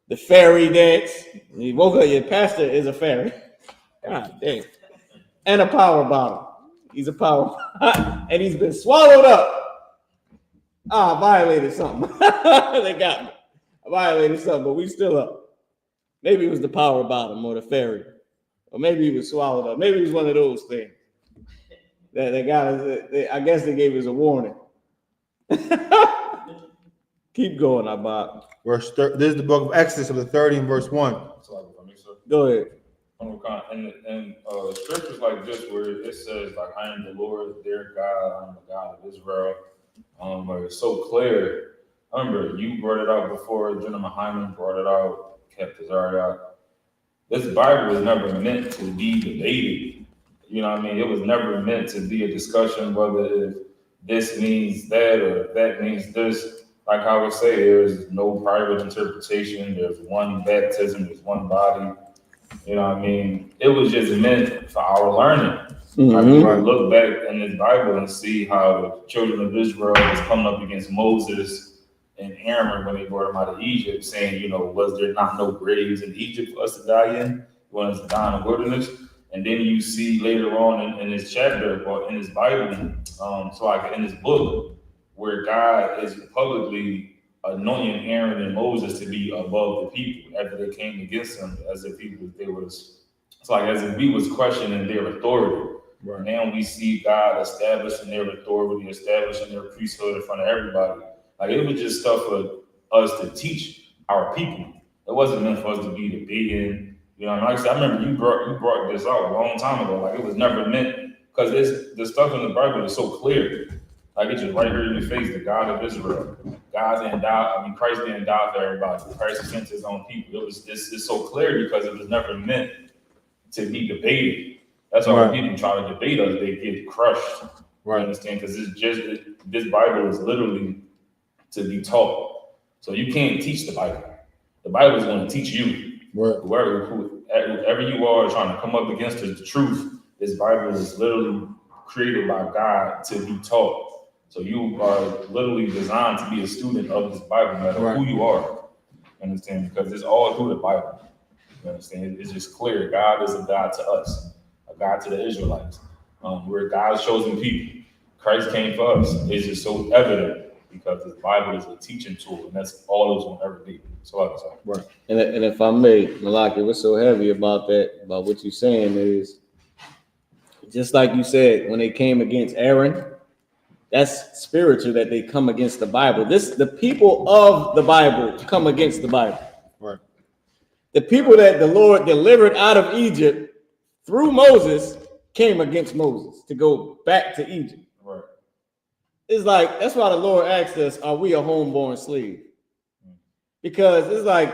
The fairy dance. You woke up. Your pastor is a fairy. God dang. And a power bottle. He's a power, and he's been swallowed up. I violated something. They got me. I violated something, but we still up. Maybe it was the power bottom or the fairy, or maybe he was swallowed up. Maybe it was one of those things. That got us. I guess they gave us a warning. Keep going, Abba. This is the book of Exodus, of the 30 and verse 1. Go ahead. And scriptures like this, where it says, like, I am the Lord their God, I am the God of Israel. It's so clear. I remember you brought it out before, General Hyman brought it out, Captain Zarya. This Bible was never meant to be debated. You know what I mean? It was never meant to be a discussion whether this means that or that means this. Like I would say, there's no private interpretation. There's one baptism, there's one body. You know what I mean? It was just meant for our learning. Mhm. Like we can look back in this Bible and see how the children of Israel was coming up against Moses and Aaron when they brought them out of Egypt, saying, you know, was there not no graves in Egypt for us to die in? We wanted to die in the wilderness. And then you see later on in this chapter or in this Bible, so like in this book, where God is publicly anointing Aaron and Moses to be above the people after they came against them, as if they was, it's like as if we was questioning their authority. Right. Now we see God establishing their authority, establishing their priesthood in front of everybody. Like it was just stuff for us to teach our people. It wasn't meant for us to be debating. You know, and like I said, I remember you brought this out a long time ago. Like it was never meant, because the stuff in the Bible is so clear. Like it's just right here in your face, the God of Israel. God didn't die. I mean, Christ didn't die for everybody. Christ sent his own people. It's so clear because it was never meant to be debated. That's why when people try to debate us, they get crushed. Right. You understand? Because it's just this Bible is literally to be taught. So you can't teach the Bible. The Bible is going to teach you. Right. Whoever you are trying to come up against the truth, this Bible is literally created by God to be taught. So you are literally designed to be a student of this Bible, no matter who you are. You understand? Because it's all through the Bible. You understand? It's just clear. God is a God to us, a God to the Israelites. We're God's chosen people. Christ came for us. It's just so evident because this Bible is a teaching tool, and that's all it's going to ever be. So I say. Right. And if I may, Malaki, what's so heavy about that, about what you're saying is, just like you said, when they came against Aaron, that's spiritual that they come against the Bible. The people of the Bible come against the Bible. Right. The people that the Lord delivered out of Egypt through Moses came against Moses to go back to Egypt. Right. It's like, that's why the Lord asked us, are we a homeborn slave? Because it's like,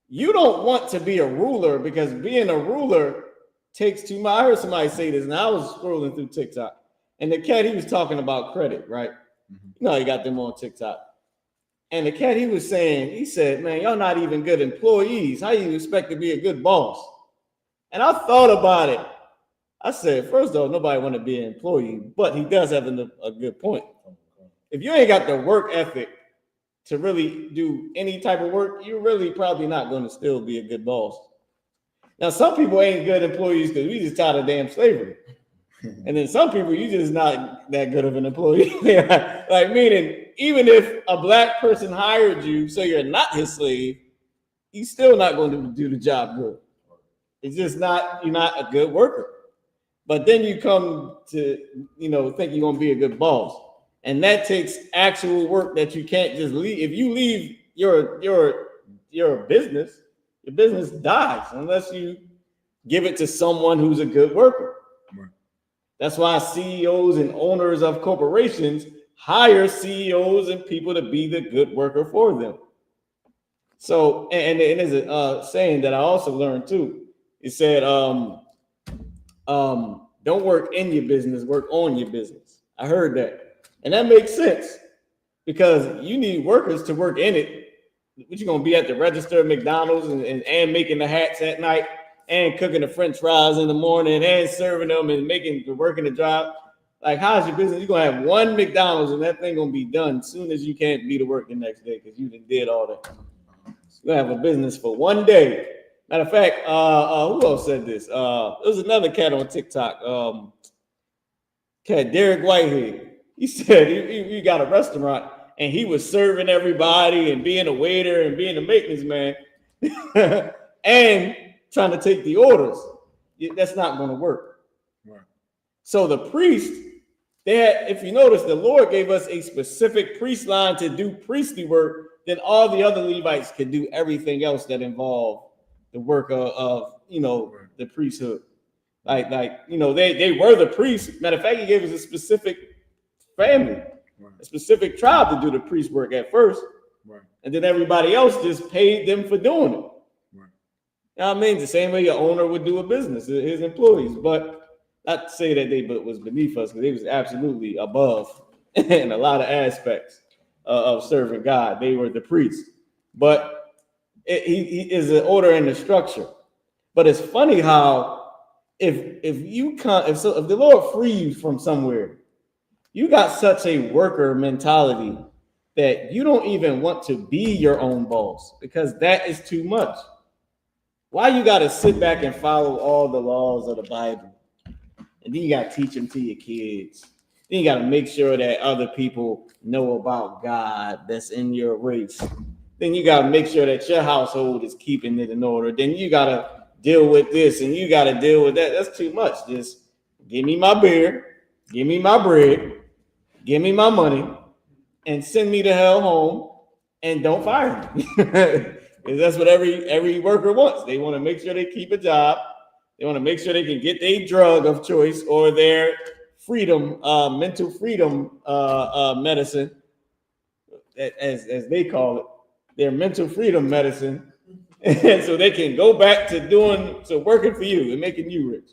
you don't want to be a ruler, because being a ruler takes too much. I heard somebody say this, and I was scrolling through TikTok, and the cat, he was talking about credit, right? Mm-hmm. You know, he got them on TikTok. And the cat, he was saying, he said, man, y'all not even good employees. How you expect to be a good boss? And I thought about it. I said, first off, nobody want to be an employee, but he does have a good point. If you ain't got the work ethic to really do any type of work, you're really probably not going to still be a good boss. Now, some people ain't good employees because we just tired of damn slavery. And then some people, you just not that good of an employee. Like, meaning, even if a black person hired you so you're not his slave, he's still not going to do the job good. It's just not, you're not a good worker. But then you come to, think you're going to be a good boss. And that takes actual work that you can't just leave. If you leave your business, your business dies unless you give it to someone who's a good worker. Right. That's why CEOs and owners of corporations hire CEOs and people to be the good worker for them. So, and there's a saying that I also learned too. It said, don't work in your business, work on your business. I heard that. And that makes sense because you need workers to work in it. But you're going to be at the register at McDonald's and making the hats at night and cooking the French fries in the morning and serving them and working the job. Like, how's your business? You're going to have one McDonald's and that thing going to be done as soon as you can't be to work the next day because you did all that. You're going to have a business for one day. Matter of fact, who else said this? There was another cat on TikTok, Derek Whitehead. He said he got a restaurant and he was serving everybody and being a waiter and being a maintenance man and trying to take the orders. That's not going to work. Right. So the priest, if you notice, the Lord gave us a specific priest line to do priestly work. Then all the other Levites could do everything else that involved the work of the priesthood. Like they were the priests. Matter of fact, he gave us a specific family, a specific tribe to do the priest work at first, and then everybody else just paid them for doing it. Right. You know what I mean? The same way your owner would do a business, his employees, but not to say that they was beneath us, because they was absolutely above in a lot of aspects of serving God. They were the priests, but he is an order and a structure. But it's funny how if the Lord free you from somewhere, you got such a worker mentality that you don't even want to be your own boss because that is too much. Why you got to sit back and follow all the laws of the Bible? And then you got to teach them to your kids. Then you got to make sure that other people know about God that's in your race. Then you got to make sure that your household is keeping it in order. Then you got to deal with this and you got to deal with that. That's too much. Just give me my beer, give me my bread, give me my money, and send me to hell home, and don't fire me. Because that's what every worker wants. They want to make sure they keep a job. They want to make sure they can get their drug of choice or their freedom, mental freedom medicine, as they call it, their mental freedom medicine. And so they can go back to working for you and making you rich.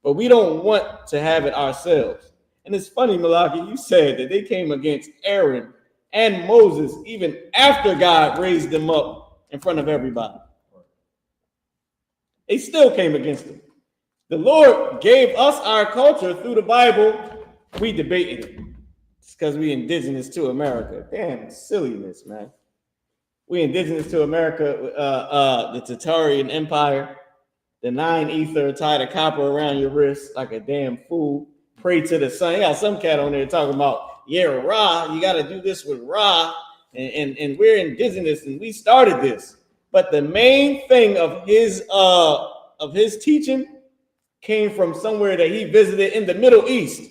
But we don't want to have it ourselves. And it's funny, Malaki, you said that they came against Aaron and Moses even after God raised them up in front of everybody. They still came against them. The Lord gave us our culture through the Bible. We debated it. It's because we indigenous to America. Damn silliness, man. We indigenous to America, the Tatarian Empire, the 9 ether, tie the copper around your wrist like a damn fool. Pray to the sun. You got some cat on there talking about, yeah, Ra, you got to do this with Ra, and we're indigenous and we started this. But the main thing of his teaching came from somewhere that he visited in the Middle East.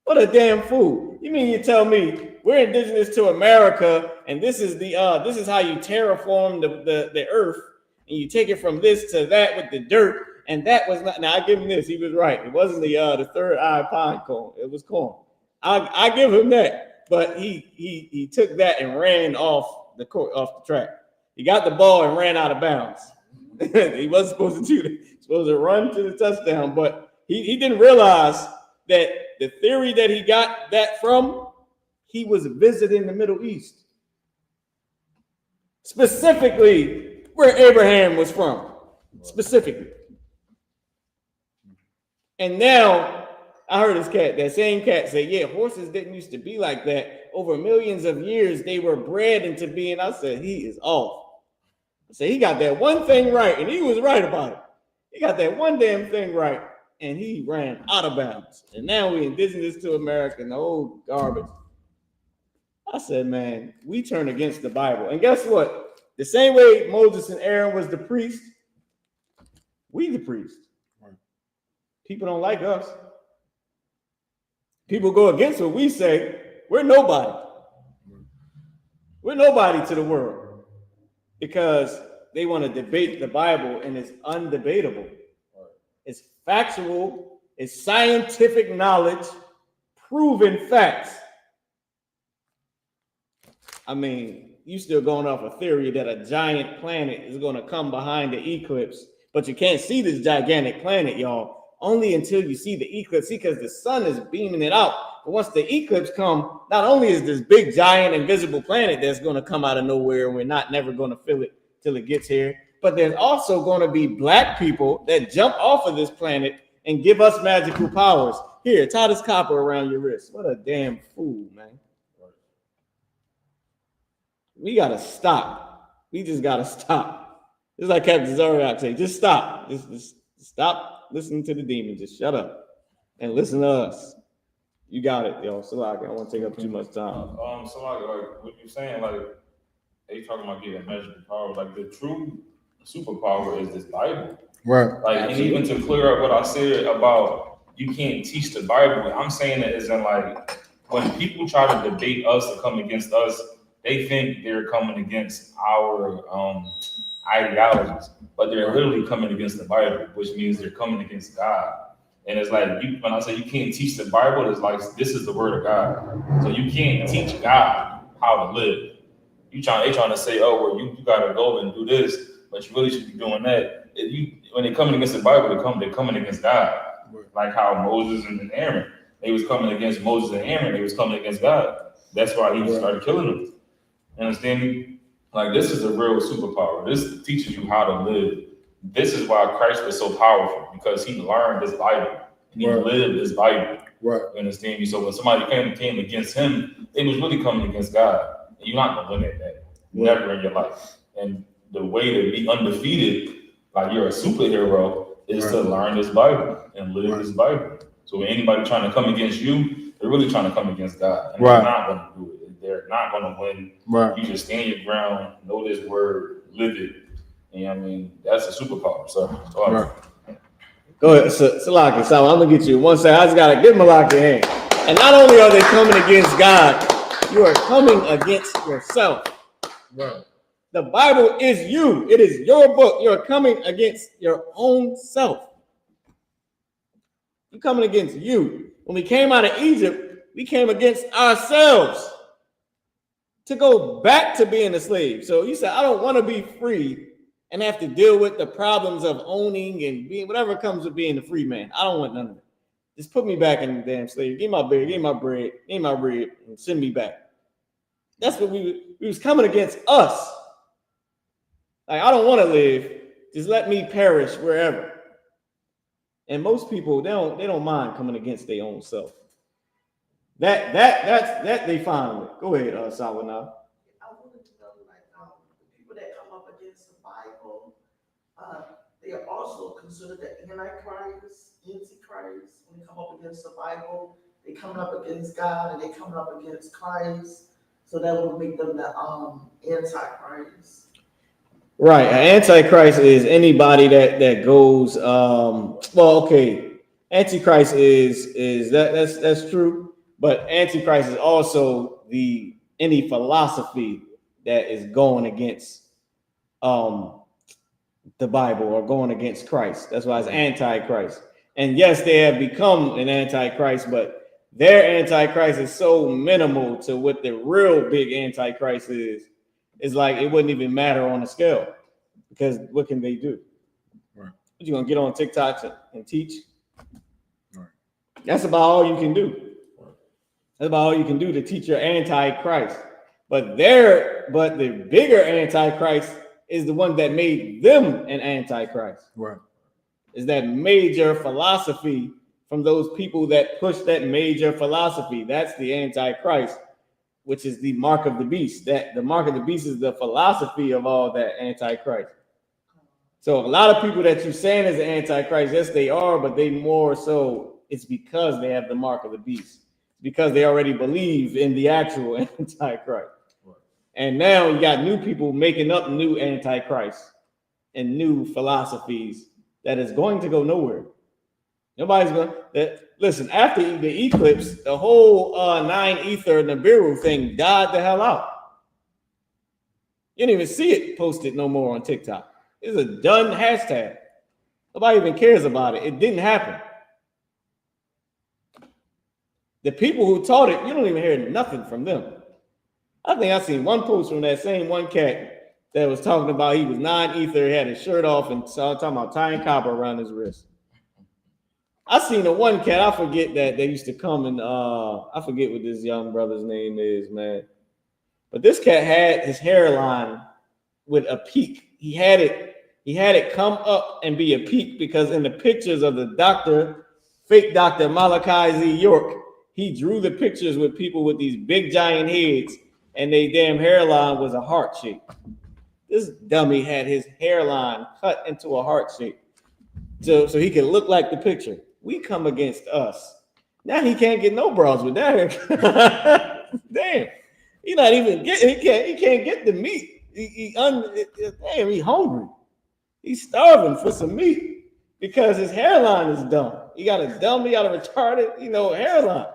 What a damn fool! You mean you tell me we're indigenous to America, and this is how you terraform the earth, and you take it from this to that with the dirt. And that was not. Now I give him this. He was right. It wasn't the third eye pine cone. It was corn. I give him that. But he took that and ran off the track. He got the ball and ran out of bounds. He wasn't supposed to do that. He was supposed to run to the touchdown. But he didn't realize that the theory that he got that from, he was visiting the Middle East, specifically where Abraham was from, specifically. And now I heard that same cat say, yeah, horses didn't used to be like that. Over millions of years, they were bred into being. I said, he is off. I said, he got that one thing right, and he was right about it. He got that one damn thing right, and he ran out of bounds. And now we indigenous to America and the old garbage. I said, man, we turn against the Bible. And guess what? The same way Moses and Aaron was the priest, we the priest. People don't like us. People go against what we say. We're nobody. We're nobody to the world because they want to debate the Bible, and it's undebatable. It's factual. It's scientific knowledge, proven facts. I mean, you still going off a theory that a giant planet is going to come behind the eclipse, but you can't see this gigantic planet, y'all. Only until you see the eclipse. See, because the sun is beaming it out. But once the eclipse comes, not only is this big, giant, invisible planet that's going to come out of nowhere, and we're never going to feel it till it gets here, but there's also going to be black people that jump off of this planet and give us magical powers. Here, tie this copper around your wrist. What a damn fool, man. We got to stop. We just got to stop. It's like Captain Zariak say, just stop. Just stop. Listen to the demon. Just shut up and listen to us. You got it, yo. Salaki, I don't want to take up too much time. Salaki, like what you're saying, like they talking about getting measurable power. Like the true superpower is this Bible, Right? Like, and even to clear up what I said about you can't teach the Bible, I'm saying it isn't like when people try to debate us or come against us, they think they're coming against our ideologies, but they're literally coming against the Bible, which means they're coming against God. And it's like, when I say you can't teach the Bible, it's like, this is the word of God. So you can't teach God how to live. They trying to say, oh, well, you got to go and do this, but you really should be doing that. When they're coming against the Bible, they're coming against God. Like how Moses and Aaron, they was coming against Moses and Aaron, they was coming against God. That's why he started killing them. You understand me? Like, this is a real superpower. This teaches you how to live this is why Christ was so powerful, because he learned this Bible and he lived this Bible. Right. You understand me? So when somebody came against him, they was really coming against God. And you're not gonna win at that. Never in your life. And the way to be undefeated, like you're a superhero, is to learn this Bible and live this Bible. So when anybody trying to come against you, they're really trying to come against God. And they're not gonna do it. They're not gonna win. You just stand your ground, know this word, live it. And I mean, that's a superpower. So go ahead, Salaki. So I'm gonna get you one second. I just gotta give Malaki a hand. And not only are they coming against God, you are coming against yourself. Right. The Bible is you. It is your book. You're coming against your own self. You're coming against you. When we came out of Egypt, we came against ourselves to go back to being a slave. So you said, I don't want to be free and have to deal with the problems of owning and being whatever comes with being a free man. I don't want none of it. Just put me back in the damn slave. Give me my beard, give me my bread, and send me back. That's what we was coming against us. Like, I don't want to live. Just let me perish wherever. And most people, they don't mind coming against their own self. That they fine with. Go ahead, Sawana. I wanted to know, like, the people that come up against the Bible, they are also considered the Antichrist, when they come up against the Bible. They coming up against God and they coming up against Christ. So that would make them the Antichrist. Right, an Antichrist is anybody that goes. Antichrist is that's true, but Antichrist is also any philosophy that is going against the Bible or going against Christ. That's why it's Antichrist. And yes, they have become an Antichrist, but their Antichrist is so minimal to what the real big Antichrist is. It's like it wouldn't even matter on the scale, because what can they do? Right. You gonna get on TikTok and teach? Right. That's about all you can do. That's about all you can do to teach your Antichrist. But the bigger Antichrist is the one that made them an Antichrist. Right. Is that major philosophy from those people that push that major philosophy. That's the Antichrist, which is the mark of the beast. That the mark of the beast is the philosophy of all that Antichrist. So a lot of people that you're saying is an Antichrist, yes, they are, but they more so it's because they have the mark of the beast. Because they already believe in the actual Antichrist. Right. And now you got new people making up new Antichrists and new philosophies that is going to go nowhere. Nobody's going to listen. After the eclipse, the whole 9 ether Nibiru thing died the hell out. You didn't even see it posted no more on TikTok. It's a done hashtag. Nobody even cares about it. It didn't happen. The people who taught it, you don't even hear nothing from them. I think I seen one post from that same one cat that was talking about he was 9 ether, he had his shirt off, and talking about tying copper around his wrist. I seen the one cat, I forget that they used to come and I forget what this young brother's name is, man. But this cat had his hairline with a peak. He had it come up and be a peak because in the pictures of the fake Dr. Malachi Z. York, he drew the pictures with people with these big giant heads and they damn hairline was a heart shape. This dummy had his hairline cut into a heart shape so he could look like the picture. We come against us. Now he can't get no bras with that hair. Damn. He not even he can't get the meat. He's hungry. He's starving for some meat because his hairline is dumb. He got a retarded, hairline.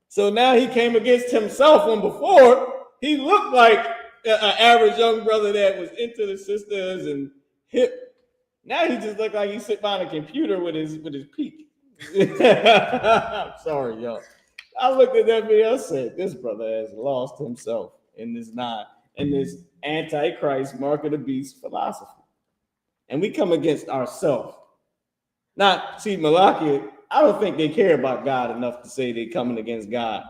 So now he came against himself when before he looked like an average young brother that was into the sisters and hip. Now he just looked like he sit behind a computer with his peak. I'm sorry, y'all. I looked at that video. I said, "This brother has lost himself in this Antichrist mark of the beast philosophy," and we come against ourselves. Now, see, Malachi, I don't think they care about God enough to say they're coming against God.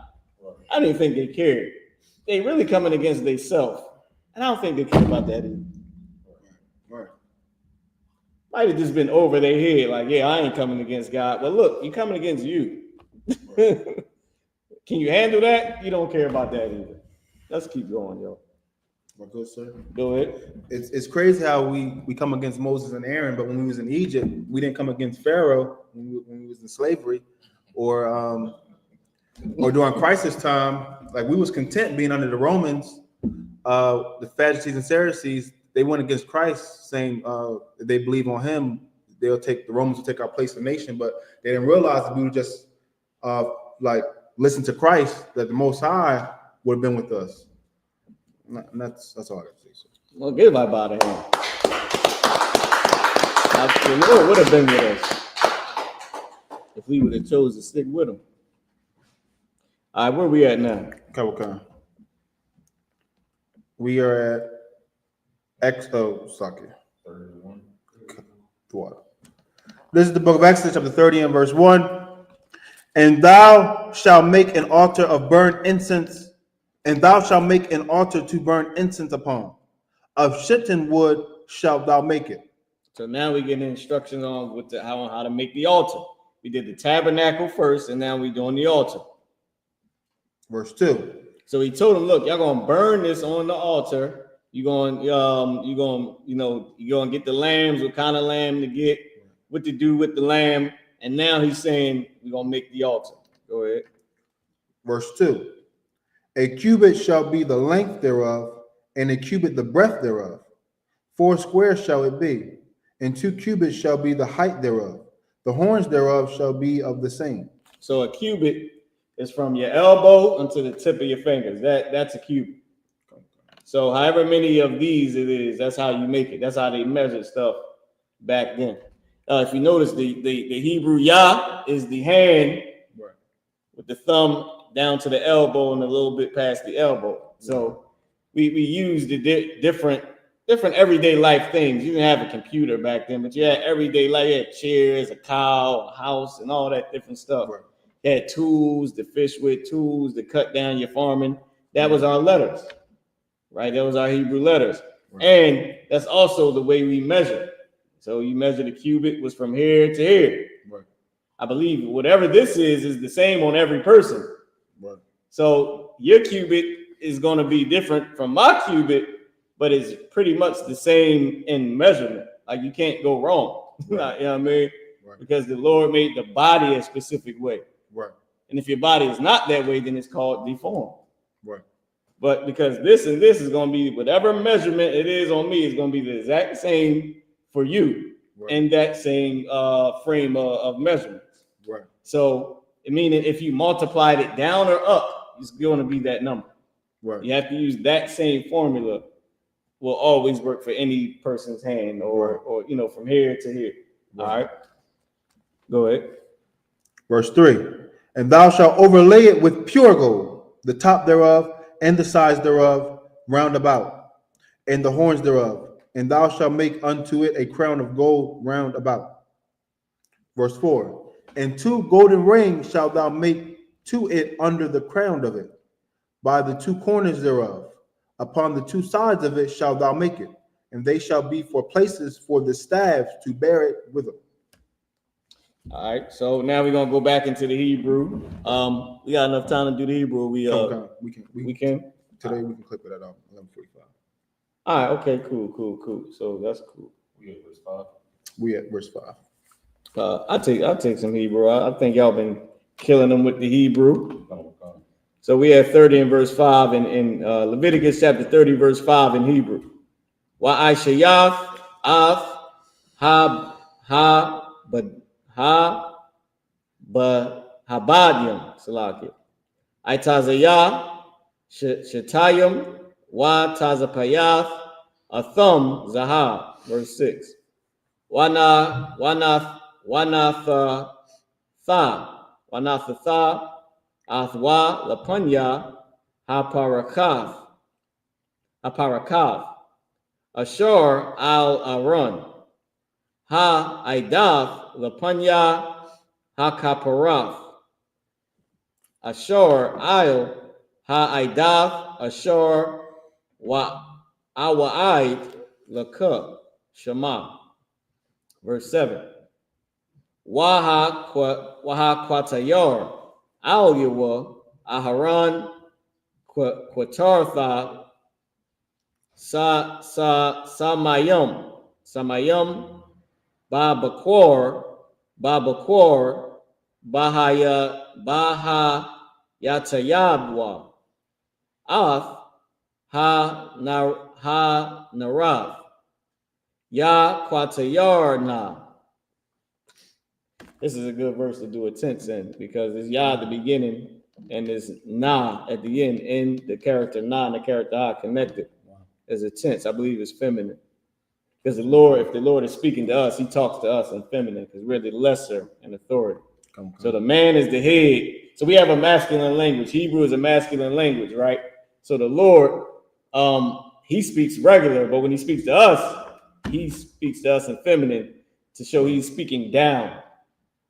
I didn't think they cared. They really coming against themselves, and I don't think they care about that either. Right. Might have just been over their head, like, yeah, I ain't coming against God. Well, look, you're coming against you. Can you handle that? You don't care about that either. Let's keep going, yo. Good, sir. Go ahead. It's crazy how we come against Moses and Aaron, but when we was in Egypt, we didn't come against Pharaoh when we was in slavery, or during crisis time. Like, we was content being under the Romans. The Sadducees and Pharisees, they went against Christ, saying they believe on him, the Romans will take our place in the nation, but they didn't realize that we would just like listen to Christ, that the Most High would have been with us. And that's all I have to say. So. Well, give my body a hand. The Lord would have been with us if we would have chose to stick with him. All right, where we at now? Okay. We are at Exodus. 31. This is the book of Exodus, chapter 30 and verse 1. And thou shalt make an altar of burnt incense, and thou shalt make an altar to burn incense upon. Of shittim wood shalt thou make it. So now we get instructions on how to make the altar. We did the tabernacle first, and now we're doing the altar. Verse 2. So he told them, look, y'all gonna burn this on the altar. You're gonna get the lambs, what kind of lamb to get, what to do with the lamb. And now he's saying we're gonna make the altar. Go ahead. Verse 2. A cubit shall be the length thereof, and a cubit the breadth thereof. 4 squares shall it be, and 2 cubits shall be the height thereof. The horns thereof shall be of the same. So a cubit is from your elbow unto the tip of your fingers. That's a cubit. So however many of these it is, that's how you make it. That's how they measured stuff back then. If you notice, the Hebrew Yah is the hand, right, with the thumb down to the elbow and a little bit past the elbow. So we use the different everyday life things. You didn't have a computer back then, but you had everyday life. You had chairs, a cow, a house, and all that different stuff. Right. You had tools to fish with, tools to cut down your farming. That was our letters, right? That was our Hebrew letters. Right. And that's also the way we measure. So you measure the cubit was from here to here. Right. I believe whatever this is the same on every person. Right. So your cubit is going to be different from my cubit, but it's pretty much the same in measurement. Like, you can't go wrong. Right. You know what I mean? Right. Because the Lord made the body a specific way. Right. And if your body is not that way, then it's called deformed. Right. But because this and this is going to be whatever measurement it is on me is going to be the exact same for you, right, in that same frame of measurements. Right. So it means if you multiplied it down or up, it's going to be that number. Right. You have to use that same formula. Will always work for any person's hand, or from here to here. Right. All right. Go ahead. Verse 3. And thou shalt overlay it with pure gold, the top thereof and the sides thereof round about, and the horns thereof. And thou shalt make unto it a crown of gold round about. Verse 4. And 2 golden rings shalt thou make to it under the crown of it, by the 2 corners thereof. Upon the 2 sides of it shalt thou make it, and they shall be for places for the staves to bear it with them. All right, so now we're gonna go back into the Hebrew. We got enough time to do the Hebrew. We can. Today we can clip it at 11:45. All right, okay, cool. So that's cool. We at verse 5. We at verse 5. I'll take some Hebrew. I think y'all been killing them with the Hebrew. So we have 30 in verse 5 in Leviticus chapter 30, verse 5 in Hebrew. YAHANNA Habadyam Salakia. Itazayah Shetayim Wa Tazapayath Athum Zahab, verse 6. Wanathatha Athwa Lapanya Haparakath Ashur al Aron Ha Idath Lapanya Hakaparath Ashur al Ha Idath Ashur Wa Awaid Laka Shema. Verse 7. Waha Al Yawa Aharon Quatartha Samayam Babakor Bahayatayabwa Ath Ha Narath Ya Quatayarna. This is a good verse to do a tense in because it's Yah at the beginning and there's Na at the end, and the character Na and the character Ah connected as a tense. I believe it's feminine. Because the Lord, if the Lord is speaking to us, he talks to us in feminine because we're the lesser in authority. So the man is the head. So we have a masculine language. Hebrew is a masculine language, right? So the Lord, he speaks regular, but when he speaks to us in feminine to show he's speaking down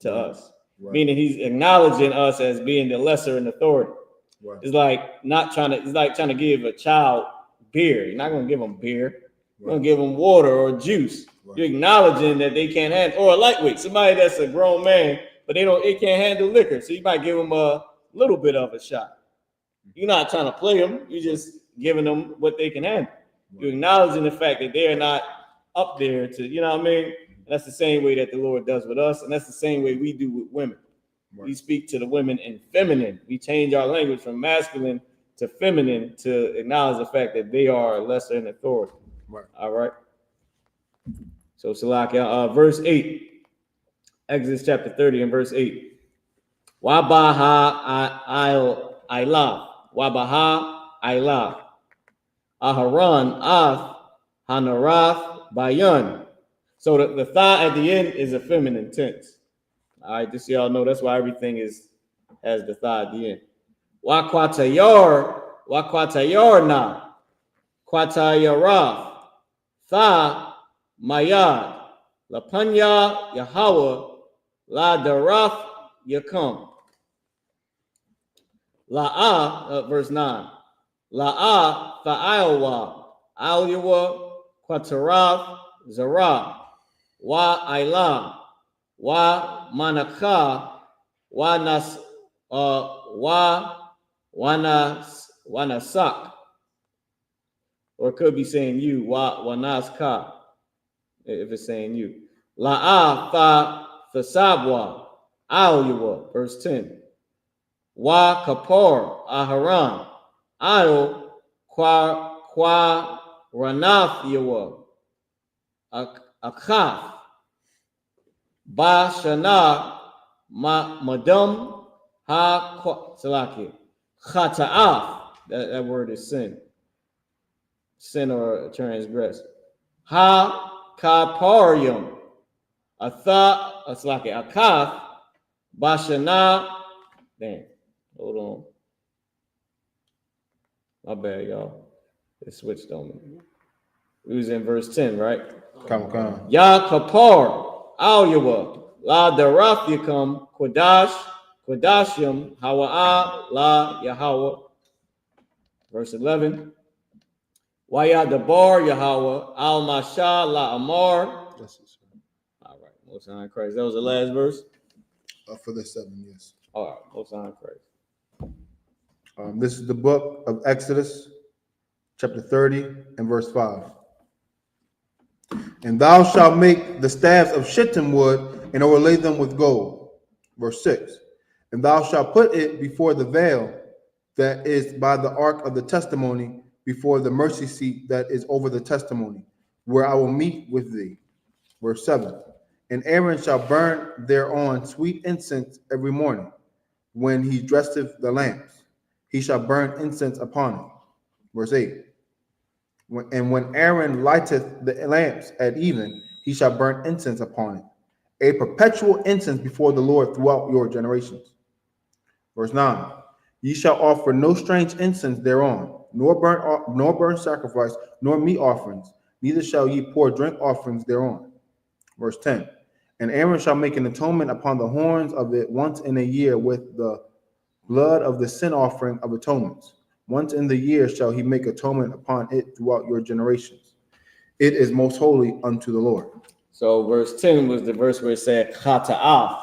to us, meaning he's acknowledging us as being the lesser in authority. It's like trying to give a child beer. You're not going to give them beer. You're going to give them water or juice. You're acknowledging that they can't handle, or a lightweight, somebody that's a grown man, but they can't handle liquor. So you might give them a little bit of a shot. You're not trying to play them. You're just giving them what they can handle. You're acknowledging the fact that they're not up there to, you know what I mean? And that's the same way that the Lord does with us. And that's the same way we do with women. We speak to the women in feminine. We change our language from masculine to feminine to acknowledge the fact that they are lesser in authority. All right. So Salakia, verse 8, Exodus chapter 30 and verse 8. Wabaha Ilah, Wabaha Ilah, Aharon Ath Hanarath Bayan. So the tha at the end is a feminine tense. All right, just so y'all know, that's why everything has the tha at the end. Wakwatayarna, Kwatayarath, Tha Mayad, Lapanya Yahweh, La Darath Yakum. La'ah, verse 9. La'ah Tha'ilwa, Al-Yawa, Quatarath, Zarah, Wa Ilam, Wa Manakha, Wa Wanasak. Or it could be saying you, Wanaska, if it's saying you. La'ah Thasabwa, Al-Yawa, verse 10. Wa Kapor, Aharan, Al Kwa Ranath Yawa, Akaf, Ba Shana, Madam, Ha Salaki, Khata'af, that word is sin. Sin or transgress. Ha Kaparium, Salaki, Akaf, Bashana. Damn, hold on. My bad, y'all. It switched on me. We was in verse 10, right? Come. Ya Kapar, Al Yawa, La Darath Yakum, Kodashim, Hawa'a, La Yahweh. Verse 11. Waya Dabar Yahweh, Al Masha, La Amar. All right, Most High Christ. That was the last verse? For the 7, yes. All right, Most High Christ. This is the book of Exodus, chapter 30 and verse 5. And thou shalt make the staves of shittim wood and overlay them with gold. Verse 6. And thou shalt put it before the veil that is by the ark of the testimony, before the mercy seat that is over the testimony, where I will meet with thee. Verse 7. And Aaron shall burn thereon sweet incense every morning, when he dresseth the lamps. He shall burn incense upon it. Verse 8. And when Aaron lighteth the lamps at even, he shall burn incense upon it, a perpetual incense before the Lord throughout your generations. Verse 9. Ye shall offer no strange incense thereon, nor burn sacrifice, nor meat offerings, neither shall ye pour drink offerings thereon. Verse 10. And Aaron shall make an atonement upon the horns of it once in a year with the blood of the sin offering of atonements. Once in the year shall he make atonement upon it throughout your generations. It is most holy unto the Lord. So verse 10 was the verse where it said chata'ah.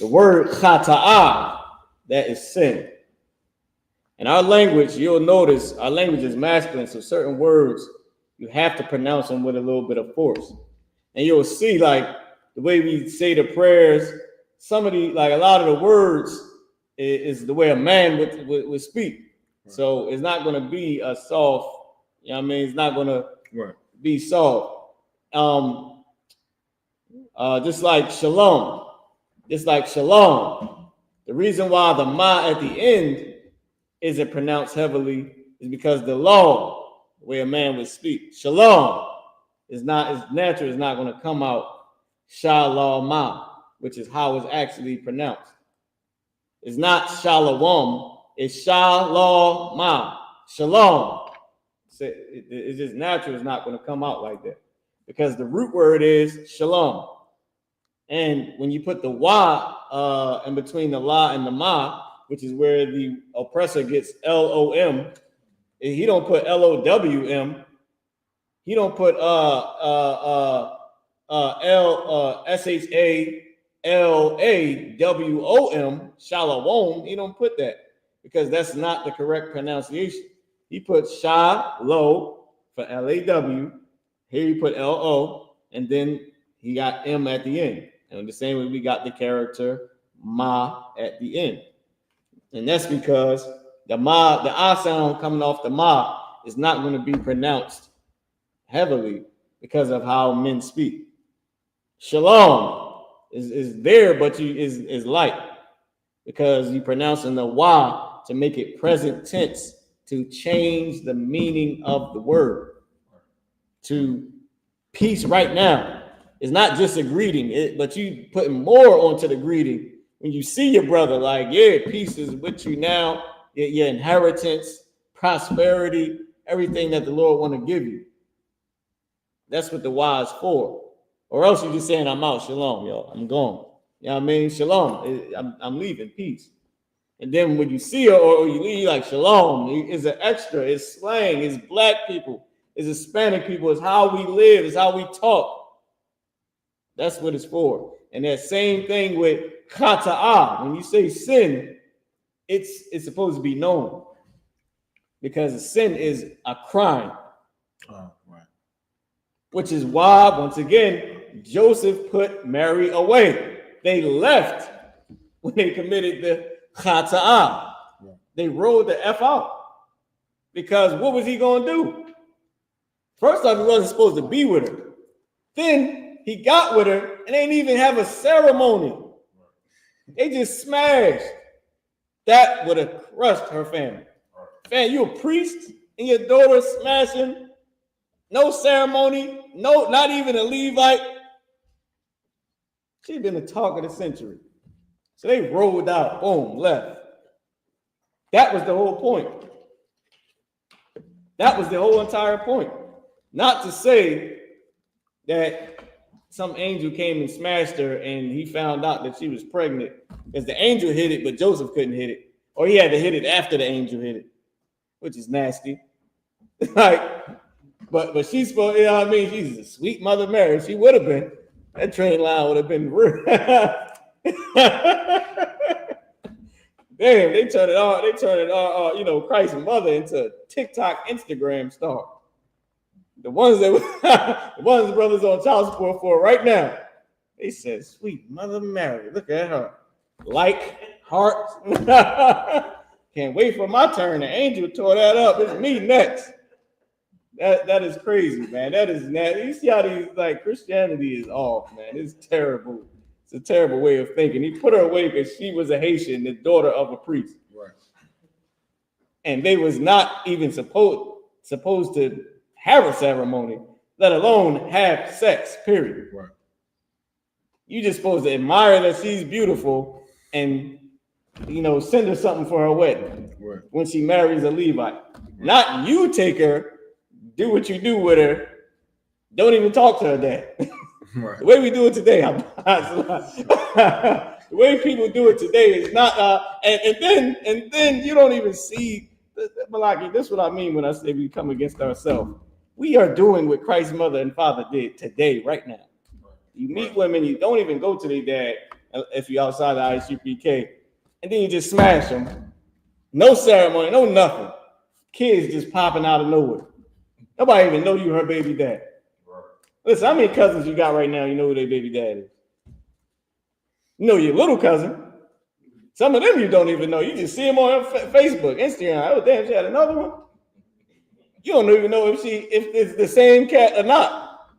The word chata'ah, that is sin. In our language, you'll notice our language is masculine, so certain words you have to pronounce them with a little bit of force. And you'll see, like, the way we say the prayers, some of the, like, a lot of the words is the way a man would speak. Right. So it's not going to be a soft, you know what I mean? It's not going to be soft. Just like shalom. The reason why the ma at the end isn't pronounced heavily is because the law, the way a man would speak, shalom is not, as natural, is not going to come out shalom, which is how it's actually pronounced. It's not shalom, it's shalom. Shalom. It's just natural, it's not going to come out like that because the root word is shalom. And when you put the wa in between the la and the ma, which is where the oppressor gets LOM, he don't put LOWM. He don't put SHALAWOM, shalom. He don't put that because that's not the correct pronunciation. He put shalo for LAW. Here he put LO, and then he got M at the end. And the same way we got the character ma at the end. And that's because the ma, the ah sound coming off the ma is not going to be pronounced heavily because of how men speak. Shalom is there, but is light because you pronouncing the wa to make it present tense to change the meaning of the word. To peace right now is not just a greeting, but you putting more onto the greeting. When you see your brother, like, yeah, peace is with you now, your inheritance, prosperity, everything that the Lord want to give you. That's what the why is for. Or else you're just saying, I'm out, shalom, yo, I'm gone. You know what I mean? Shalom, I'm leaving, peace. And then when you see her or you leave, like, shalom, is an extra, it's slang, it's black people, it's Hispanic people, it's how we live, it's how we talk. That's what it's for. And that same thing with khata'ah. When you say sin, it's supposed to be known. Because sin is a crime. Oh, right. Which is why, once again, Joseph put Mary away. They left when they committed the khata'ah. Yeah. They rolled the F out. Because what was he going to do? First off, he wasn't supposed to be with her. Then he got with her and they didn't even have a ceremony. They just smashed. That would have crushed her family. Man, you a priest and your daughter smashing, no ceremony, no, not even a Levite. She'd been the talk of the century. So they rolled out, boom, left. That was the whole point. That was the whole entire point. Not to say that some angel came and smashed her and he found out that she was pregnant because the angel hit it, but Joseph couldn't hit it. Or he had to hit it after the angel hit it, which is nasty. Like, but she's supposed, you know what I mean? She's a sweet Mother Mary. She would have been. That train line would have been real. Damn, they turned it all, you know, Christ's mother into a TikTok, Instagram star. The ones that the ones the brothers on child support for right now. They said, sweet Mother Mary, look at her. Like, heart. Can't wait for my turn. The angel tore that up. It's me next. That is crazy, man. That is nasty. You see how these, like, Christianity is off, man. It's terrible. It's a terrible way of thinking. He put her away because she was a Haitian, the daughter of a priest. Right. And they was not even supposed to have a ceremony, let alone have sex, period. Right. You just supposed to admire that she's beautiful and, you know, send her something for her wedding. Right. When she marries a Levite. Right. Not you take her, do what you do with her, don't even talk to her dad. Right. The way we do it today, the way people do it today is not, and then you don't even see, Malaki, this is what I mean when I say we come against ourselves. We are doing what Christ's mother and father did today, right now. Right. You meet women, you don't even go to their dad if you're outside the I.S.U.P.K. And then you just smash them. No ceremony, no nothing. Kids just popping out of nowhere. Nobody even know you her baby dad. Listen, how many cousins you got right now? You know who their baby dad is. You know your little cousin. Some of them you don't even know. You just see them on Facebook, Instagram. Oh, damn, she had another one. You don't even know if it's the same cat or not.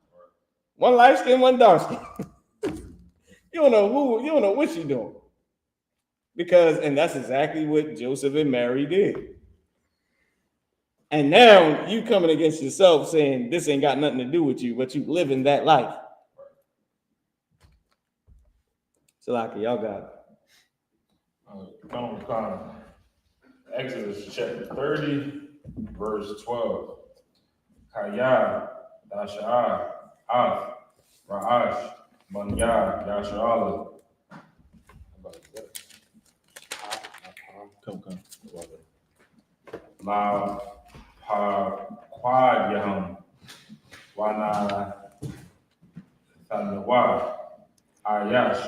One light skin, one dark skin. You don't know what she's doing. And that's exactly what Joseph and Mary did. And now you coming against yourself saying this ain't got nothing to do with you, but you living that life. Salaki, y'all got it. Exodus chapter 30, verse 12. Kaya, Dasha'a, Af, Ra'ash, Manya, Yasharala. Come. La Pa Quad Yaham, Wana Thanawa, Ayash,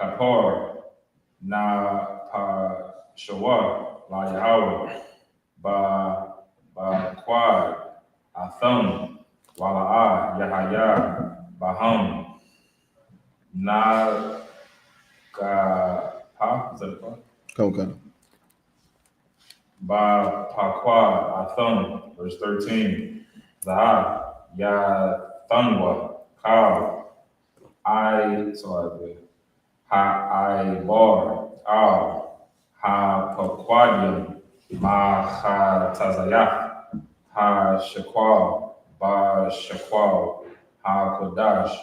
Kapor, Na Pa Shawar, La Yahweh, Ba Quad, Atham, Wala'a, Yahaya, Baham, Na Ka Pa, is that it? Come. Ba Pakwa Athon, verse 13. Zaha Ya Thanwa Kaw Ha I Bar Aw Ha Pakwadium Ma Ha Tazayah Ha Shakwal Ba Shakwal Ha Kodash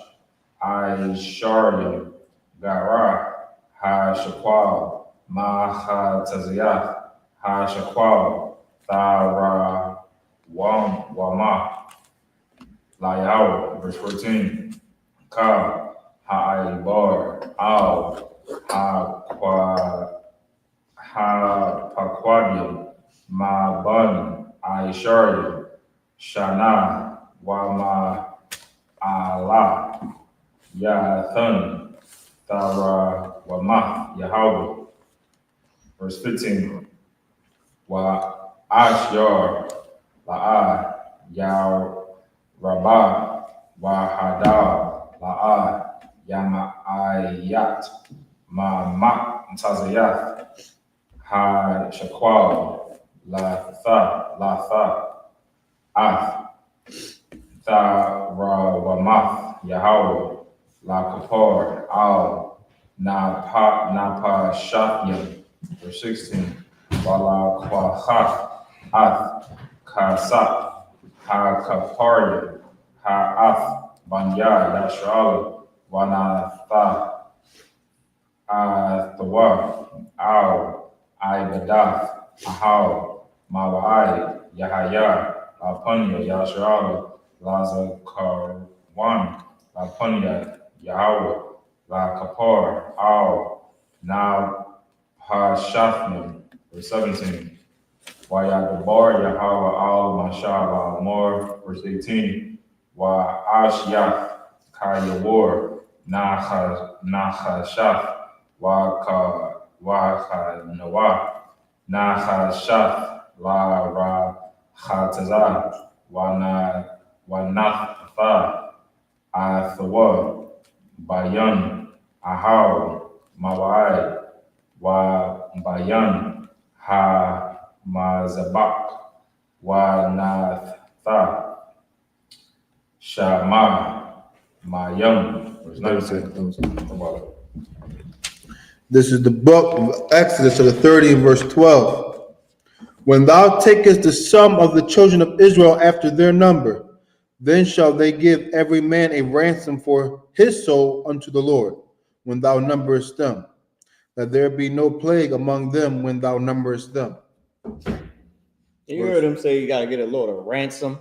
I Sharium Gara Ha Shakwal Ma Ha Tazayah Ha Shakwal Thara Wama Layawa, verse 14. Ka Ha Ibar Al Ha Pakwadium Ma Bun I Sharium Shana Wama Allah Yathan Thara Wama Yahweh, verse 15. Wa Ashyar La'a Yaw Rabah Wa Hadar La'a Yama Ayat Ma Tazayath Ha Shakwal La Af Tha Wamath Yahweh La Kapor Al Na Pa Shafyam, verse 16. Wala Kwahaf Ath Kasat Ha Kaparia Ha Ath Banya Yashrala Wana Tha Athawa Aw Ibadath Ahaw Mawai Yahaya Lapunya Yashrala Laza Karwan Lapunya Yahweh La Kapar Aw Na Ha Shafnim, verse 17. Wayadabar Yahweh al Mashal Mor, verse 18. Wa Ashyath Kayawar Nahashaf Wa Nawa Nahashath La Ra Hatazah Wa Natha Athawa Bayan Ahaw Mawai Wa Bayan Ha Mazabak Wa Natha Shama Mayam. This is the book of Exodus, chapter 30, and verse 12. When thou takest the sum of the children of Israel after their number, then shall they give every man a ransom for his soul unto the Lord, when thou numberest them, that there be no plague among them when thou numberest them. You heard him say you got to get a Lord a ransom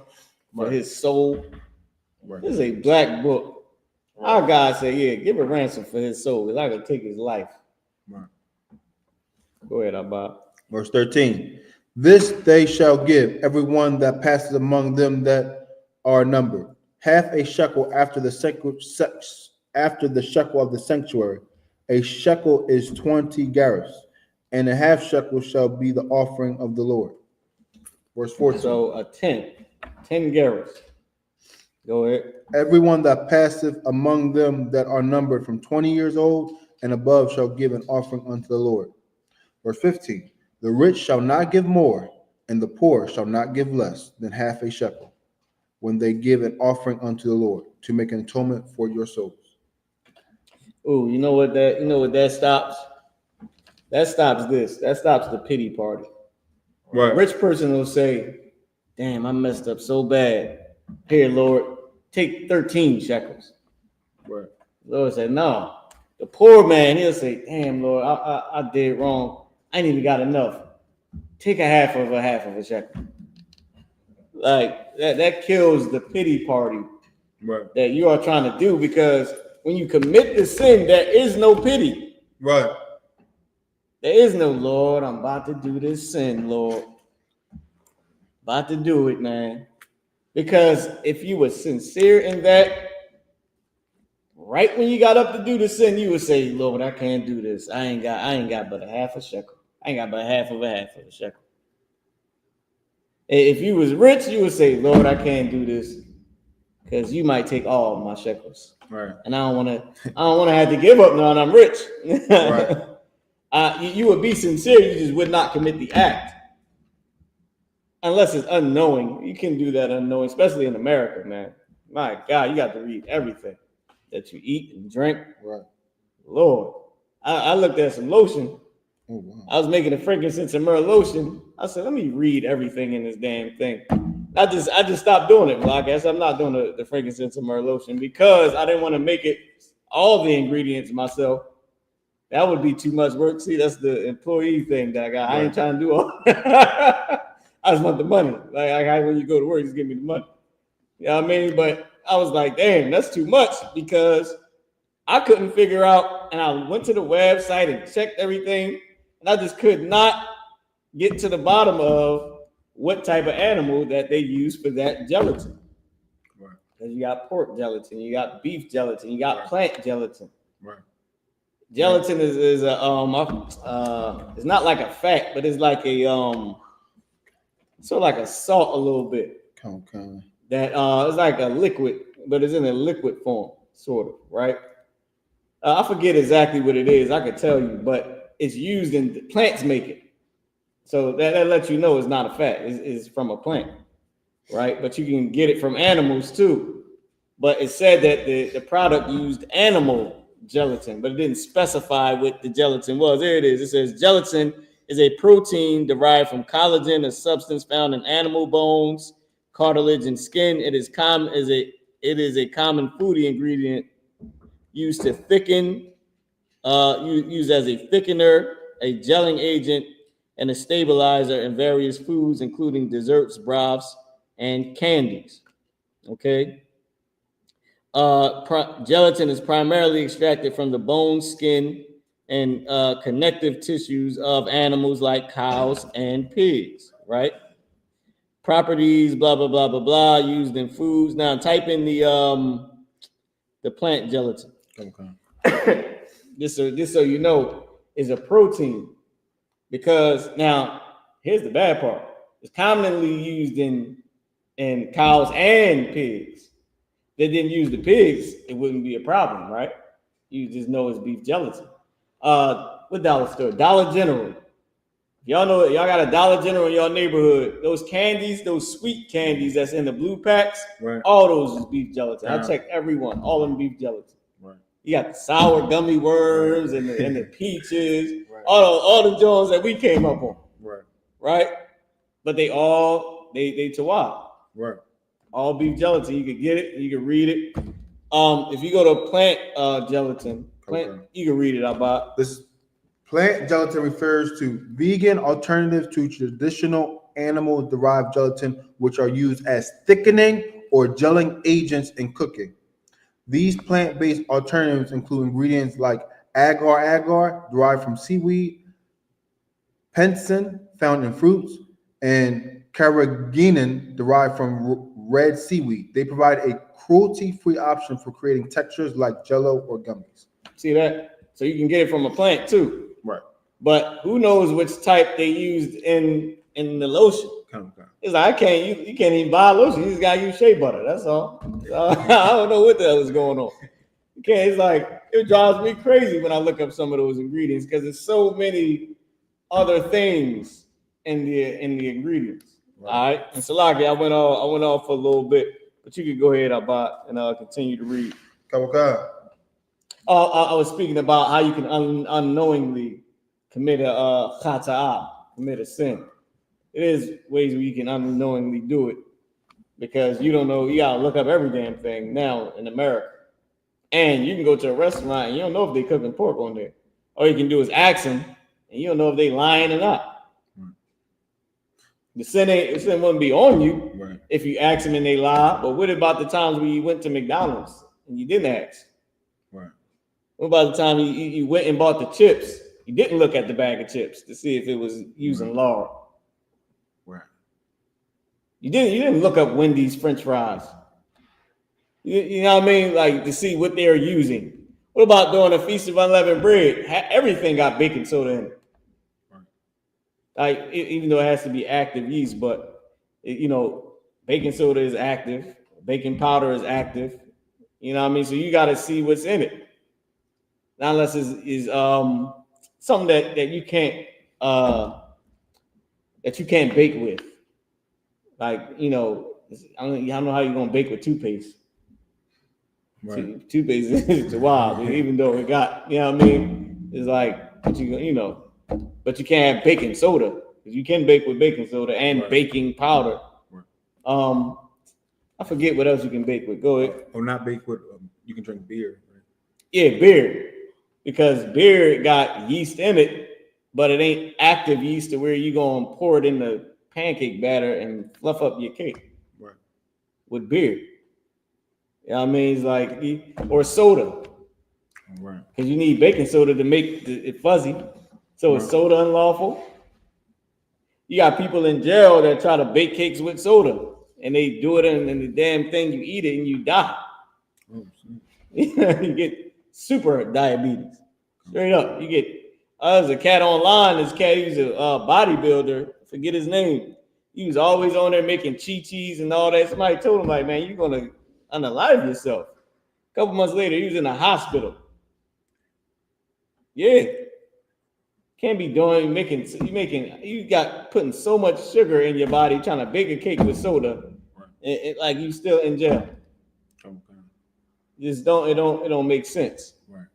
for his soul. This is a black book. Our God said, yeah, give a ransom for his soul, because I can take his life. Right. Go ahead, Abba. Verse 13. This they shall give every one that passes among them that are numbered, half a shekel after the shekel of the sanctuary. A shekel is 20 gerahs, and a half shekel shall be the offering of the Lord. Verse 14. So a 10 gerahs. Go ahead. Everyone that passeth among them that are numbered from 20 years old and above shall give an offering unto the Lord. Verse 15. The rich shall not give more, and the poor shall not give less than half a shekel, when they give an offering unto the Lord, to make an atonement for your souls. Oh, you know what that stops? That stops this. That stops the pity party. Right. A rich person will say, damn, I messed up so bad. Here, Lord, take 13 shekels. Right. Lord said, no. The poor man, he'll say, damn, Lord, I did wrong. I ain't even got enough. Take a half of a shekel. Like that kills the pity party that you are trying to do, because when you commit the sin, there is no pity. Right. There is no, Lord, I'm about to do this sin, Lord. About to do it, man. Because if you were sincere in that, right when you got up to do the sin, you would say, Lord, I can't do this. I ain't got but a half a shekel. I ain't got but half of a shekel. If you was rich, you would say, Lord, I can't do this, because you might take all of my shekels. Right. And I don't want to have to give up now that I'm rich. Right. You would be sincere, you just would not commit the act. Unless it's unknowing. You can do that unknowing, especially in America, man. My God, you got to read everything that you eat and drink. Right. Lord, I looked at some lotion. Oh, wow. I was making a frankincense and myrrh lotion. I said, let me read everything in this damn thing. I just stopped doing it. Well, I guess I'm not doing the frankincense and myrrh lotion because I didn't want to make it all the ingredients myself. That would be too much work. See, that's the employee thing that I got. Right. I ain't trying to do all. I just want the money. Like when you go to work, just give me the money. You know what I mean? But I was like, damn, that's too much, because I couldn't figure out, and I went to the website and checked everything, and I just could not get to the bottom of what type of animal that they use for that gelatin. Right. Because you got pork gelatin, you got beef gelatin, you got plant gelatin. Right. Gelatin is it's not like a fat, but it's like a sort of like a salt a little bit. Okay. That it's like a liquid, but it's in a liquid form, sort of, right? I forget exactly what it is. I could tell you, but it's used in plants make it. So that lets you know it's not a fat. It's from a plant, right? But you can get it from animals too. But it said that the product used animal gelatin, but it didn't specify what the gelatin was. There it is. It says gelatin is a protein derived from collagen, a substance found in animal bones, cartilage, and skin. It is a common food ingredient used to thicken, used as a thickener, a gelling agent, and a stabilizer in various foods, including desserts, broths, and candies. Okay. Gelatin is primarily extracted from the bone, skin, and connective tissues of animals like cows and pigs, right? Properties, blah, blah, blah, blah, blah, used in foods. Now type in the plant gelatin. Okay. This so you know is a protein, because now here's the bad part. It's commonly used in cows and pigs. They didn't use the pigs, it wouldn't be a problem, right? You just know it's beef gelatin. What dollar store? Dollar General. Y'all know, y'all got a Dollar General in your neighborhood. Those candies, those sweet candies that's in the blue packs, right, all those is beef gelatin. I checked every one, all of them beef gelatin. Right. You got the sour gummy worms and the peaches, right, all the joints that we came up on. Right. Right? But they tawab. Right. All beef gelatin. You can get it, you can read it. If you go to plant gelatin, you can read it about. This plant gelatin refers to vegan alternatives to traditional animal-derived gelatin, which are used as thickening or gelling agents in cooking. These plant-based alternatives include ingredients like agar-agar, derived from seaweed, pensin, found in fruits, and carrageenan, derived from red seaweed. They provide a cruelty-free option for creating textures like Jello or gummies. See that? So you can get it from a plant too. Right. But who knows which type they used in the lotion? It's like you can't even buy lotion. You just gotta use shea butter. That's all. So, I don't know what the hell is going on. Okay, it's like it drives me crazy when I look up some of those ingredients because there's so many other things in the ingredients. Right. All right. And Salaki, I went off for a little bit, but you could go ahead, Abba, and continue to read. Okay. I was speaking about how you can unknowingly commit a chata'ah, commit a sin. It is ways where you can unknowingly do it because you don't know. You gotta look up every damn thing now in America, and you can go to a restaurant and you don't know if they cooking pork on there. All you can do is ask them, and you don't know if they lying or not. Right. The sin wouldn't be on you if you ask them and they lie. But what about the times when you went to McDonald's and you didn't ask? Right. What about the time you went and bought the chips? You didn't look at the bag of chips to see if it was using lard. Right. You didn't look up Wendy's French fries. You know what I mean? Like to see what they're using. What about doing a Feast of Unleavened Bread? Everything got baking soda in it. Right. Like even though it has to be active yeast, but baking soda is active, baking powder is active. You know what I mean? So you got to see what's in it. Not unless it's something that you can't bake with. Like, I don't know how you're gonna bake with toothpaste. Right. Toothpaste is wild, even though it got, you know what I mean? It's like, but you can't have baking soda because you can bake with baking soda and baking powder. Right. I forget what else you can bake with. Go ahead. Or not bake with. You can drink beer. Right? Yeah, beer, because beer got yeast in it, but it ain't active yeast to where you gonna pour it in the pancake batter and fluff up your cake. Right. With beer. You know what I mean? It's like, or soda. Right. Because you need baking soda to make it fuzzy. So is soda unlawful? You got people in jail that try to bake cakes with soda and they do it in the damn thing, you eat it and you die. Oh, you get super diabetes. Straight up. You get, there's a cat online, this cat, he's a bodybuilder, forget his name. He was always on there making chi-chis and all that. Somebody told him, like, man, you're going to unalive yourself. A couple months later, he was in a hospital. Yeah. Can't be doing, you got putting so much sugar in your body trying to bake a cake with soda. Right. Like you still in jail. Okay. Just it don't make sense. Right.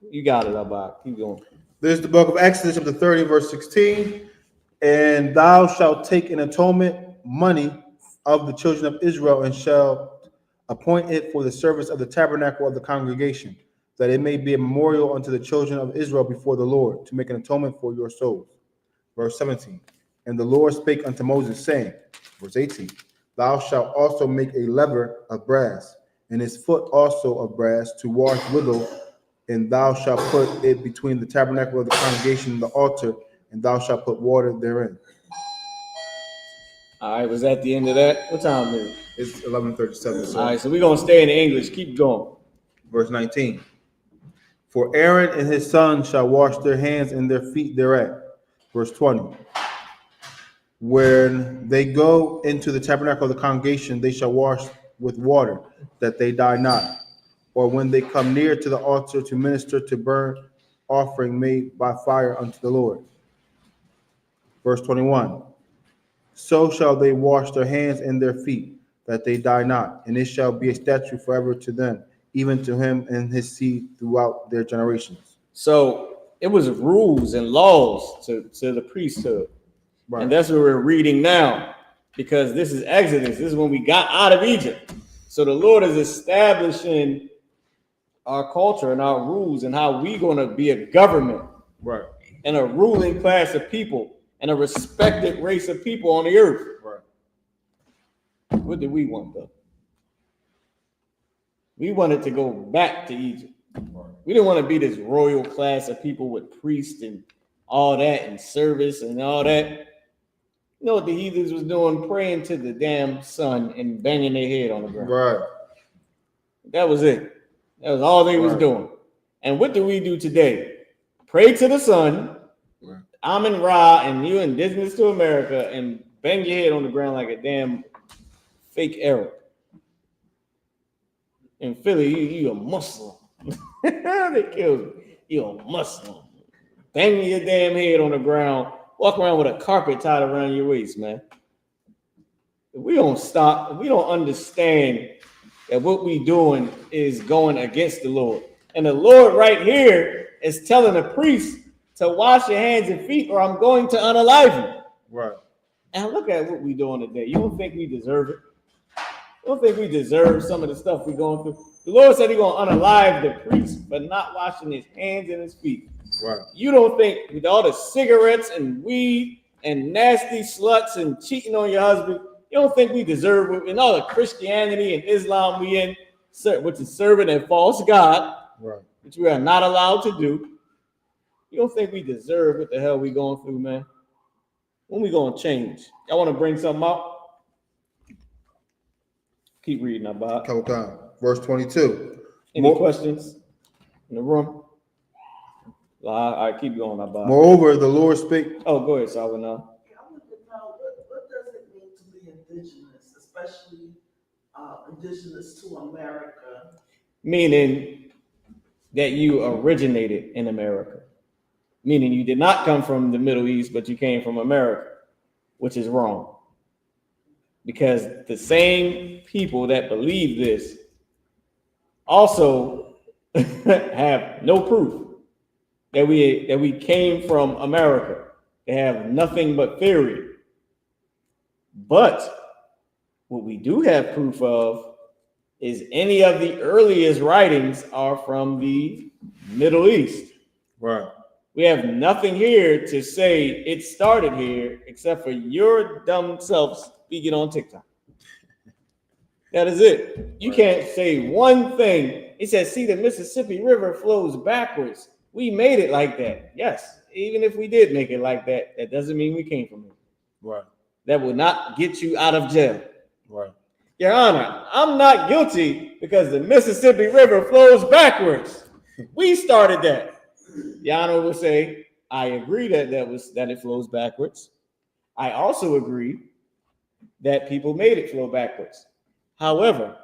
You got it, Abba. Keep going. There's the book of Exodus, chapter 30, verse 16. And thou shalt take an atonement money of the children of Israel and shall appoint it for the service of the tabernacle of the congregation, that it may be a memorial unto the children of Israel before the Lord, to make an atonement for your souls. Verse 17. And the Lord spake unto Moses, saying, verse 18, thou shalt also make a lever of brass, and his foot also of brass, to wash withal, and thou shalt put it between the tabernacle of the congregation and the altar, and thou shalt put water therein. All right, was that the end of that? What time is it? It's 11:37. All right, so we're going to stay in English. Keep going. Verse 19. For Aaron and his sons shall wash their hands and their feet thereat. Verse 20. When they go into the tabernacle of the congregation, they shall wash with water, that they die not. Or when they come near to the altar to minister to burnt offering made by fire unto the Lord. Verse 21. So shall they wash their hands and their feet, that they die not. And it shall be a statute forever to them, even to him and his seed throughout their generations. So it was rules and laws to the priesthood. Right. And that's what we're reading now, because this is Exodus. This is when we got out of Egypt. So the Lord is establishing our culture and our rules and how we're going to be a government. Right. And a ruling class of people and a respected race of people on the earth. Right. What did we want, though? We wanted to go back to Egypt. Right. We didn't want to be this royal class of people with priests and all that and service and all that. You know what the heathens was doing? Praying to the damn sun and banging their head on the ground. Right. That was it. That was all they was doing. And what do we do today? Pray to the sun, Amun Ra, and you indigenous to America, and bang your head on the ground like a damn fake Arab. In Philly, you a Muslim. They killed you. You a Muslim. Banging your damn head on the ground. Walk around with a carpet tied around your waist, man. If we don't stop, if we don't understand that what we doing is going against the Lord. And the Lord right here is telling the priest to wash your hands and feet or I'm going to unalive you. Right. And look at what we doing today. You don't think we deserve it? You don't think we deserve some of the stuff we're going through? The Lord said he's going to unalive the priest for not washing his hands and his feet. Right. You don't think with all the cigarettes and weed and nasty sluts and cheating on your husband, you don't think we deserve it? And all the Christianity and Islam we in, which is serving a false God, Right. which we are not allowed to do. You don't think we deserve what the hell we going through, man? When we going to change? Y'all want to bring something up? Keep reading about. Couple times. Verse 22. Any questions in the room? I keep going about. Moreover, the Lord spake. Oh, go ahead, Salvador. Yeah, I want to know what does it mean to be indigenous, especially indigenous to America? Meaning that you originated in America. Meaning you did not come from the Middle East, but you came from America, which is wrong. Because the same people that believe this also have no proof that we came from America. They have nothing but theory. But what we do have proof of is any of the earliest writings are from the Middle East. Right. We have nothing here to say it started here except for your dumb self speaking on TikTok. That is it. You can't say one thing. It says, see, the Mississippi River flows backwards. We made it like that. Yes, even if we did make it like that, that doesn't mean we came from it. Right. That will not get you out of jail. Right. Your Honor, I'm not guilty because the Mississippi River flows backwards. We started that. Your Honor will say, I agree that it flows backwards. I also agree that people made it flow backwards. However,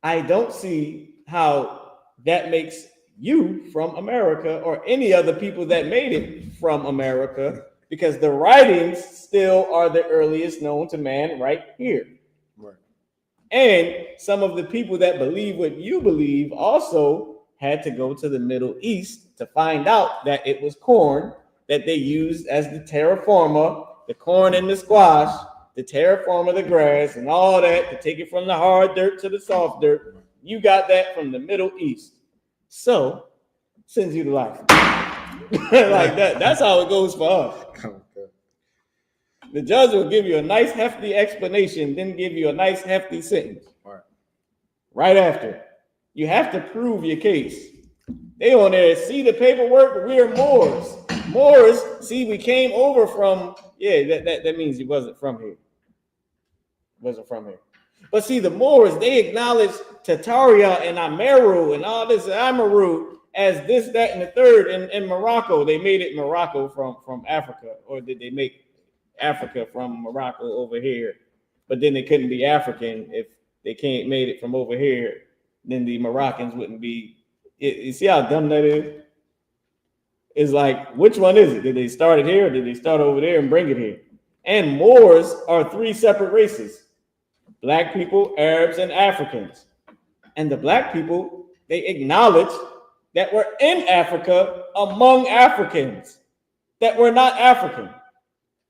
I don't see how that makes you from America or any other people that made it from America, because the writings still are the earliest known to man right here. Right. And some of the people that believe what you believe also had to go to the Middle East to find out that it was corn that they used as the terra firma, the corn and the squash, the terra firma, the grass, and all that to take it from the hard dirt to the soft dirt. You got that from the Middle East. So, sends you to life. Like that. That's how it goes for us. Okay. The judge will give you a nice hefty explanation, then give you a nice hefty sentence. Right after. You have to prove your case. They on there, see the paperwork, we're Moors. Moors, see, we came over from, that means he wasn't from here. Wasn't from here. But see, the Moors, they acknowledge Tataria and Ameru and all this Amaru as this, that, and the third in Morocco. They made it Morocco from Africa, or did they make Africa from Morocco over here? But then they couldn't be African if they made it from over here. Then the Moroccans wouldn't be. You see how dumb that is? It's like, which one is it? Did they start it here or did they start over there and bring it here? And Moors are three separate races. Black people, Arabs, and Africans. And the black people, they acknowledge that we're in Africa among Africans, that we're not African.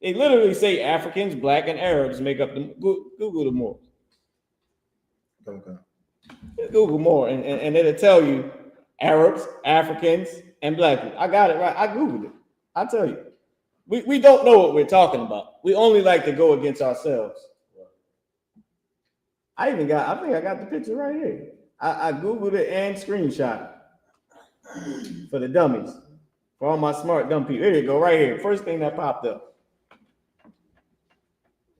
They literally say Africans, black, and Arabs make up the Google the Moors. Okay. Google more, and it'll tell you Arabs, Africans, and black people. I got it right. I Googled it. I tell you. We don't know what we're talking about. We only like to go against ourselves. I think I got the picture right here. I Googled it and screenshot it for the dummies. For all my smart dumb people. Here you go, right here. First thing that popped up.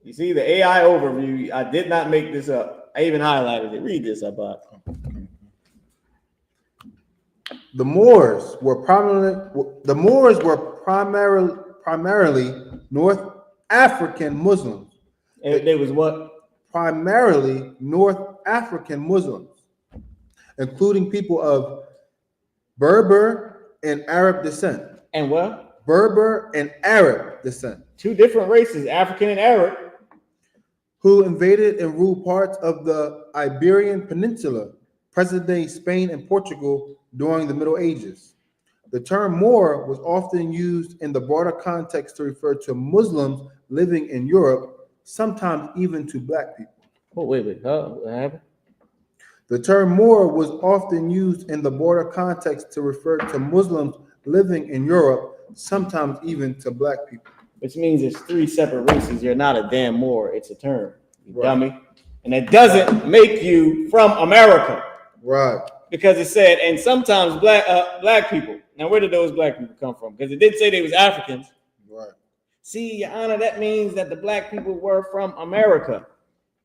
You see the AI overview. I did not make this up. I even highlighted it. Read this about. The Moors were primarily North African Muslims. And they was what? Primarily North African Muslims, including people of Berber and Arab descent. And what? Berber and Arab descent. Two different races, African and Arab, who invaded and ruled parts of the Iberian Peninsula, present-day Spain and Portugal during the Middle Ages. The term Moor was often used in the broader context to refer to Muslims living in Europe, sometimes even to black people. Oh, wait. What happened? The term Moor was often used in the broader context to refer to Muslims living in Europe, sometimes even to black people. Which means it's three separate races. You're not a damn Moor. It's a term, you right. dummy. And it doesn't make you from America. Right. Because it said, and sometimes black people. Now, where did those black people come from? Because it did say they was Africans. Right. See, Your Honor, that means that the black people were from America.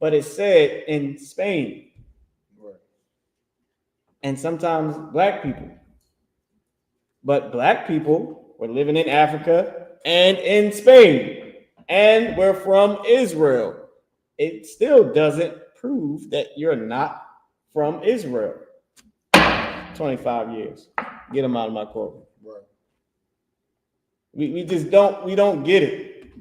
But it said in Spain. Right. And sometimes black people. But black people were living in Africa and in Spain. And we're from Israel. It still doesn't prove that you're not from Israel. 25 years. Get them out of my courtroom. Right. We just don't get it.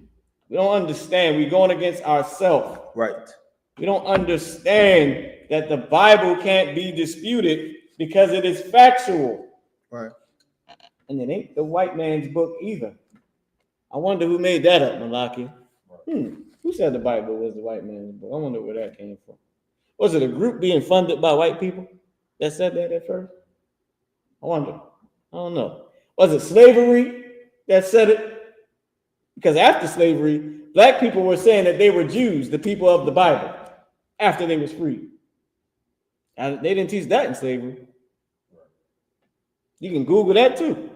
We don't understand. We're going against ourselves. Right. We don't understand that the Bible can't be disputed because it is factual. Right. And it ain't the white man's book either. I wonder who made that up, Malaki. Who said the Bible was the white man's book? I wonder where that came from. Was it a group being funded by white people that said that at first? I wonder. I don't know. Was it slavery that said it? Because after slavery, black people were saying that they were Jews, the people of the Bible, after they was freed. And they didn't teach that in slavery. You can Google that too.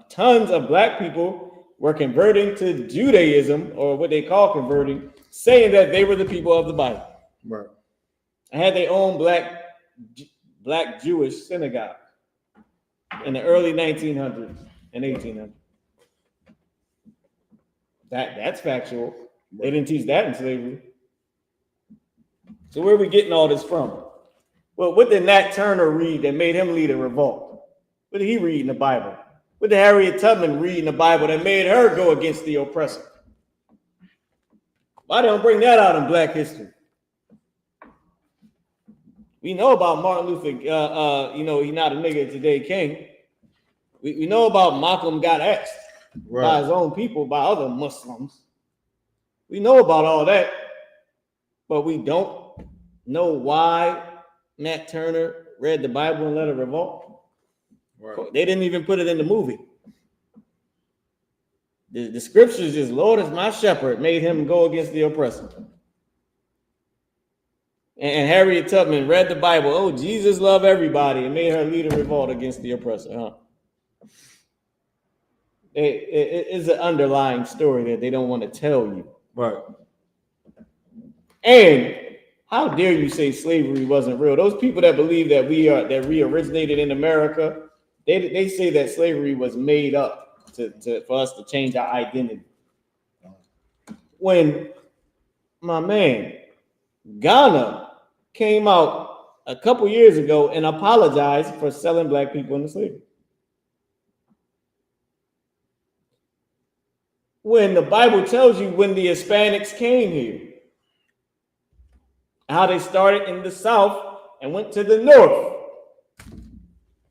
Tons of black people were converting to Judaism, or what they call converting, saying that they were the people of the Bible. Right. And had their own black Jewish synagogue in the early 1900s and 1800s. That's factual. They didn't teach that in slavery. So where are we getting all this from? Well, what did Nat Turner read that made him lead a revolt? What did he read in the Bible? What did Harriet Tubman read in the Bible that made her go against the oppressor? Why don't bring that out in Black history? We know about Martin Luther, he's not a nigga today, King. We know about Malcolm got axed by his own people, by other Muslims. We know about all that, but we don't know why Nat Turner read the Bible and led a revolt. Right. They didn't even put it in the movie. The scriptures just, Lord is my shepherd, made him go against the oppressor. And Harriet Tubman read the Bible. Oh, Jesus loved everybody, and made her lead a revolt against the oppressor. Huh? It is an underlying story that they don't want to tell you. Right. And how dare you say slavery wasn't real? Those people that believe that we originated in America, they say that slavery was made up for us to change our identity. When my man Ghana came out a couple years ago and apologized for selling black people into slavery. When the Bible tells you when the Hispanics came here, how they started in the South and went to the North.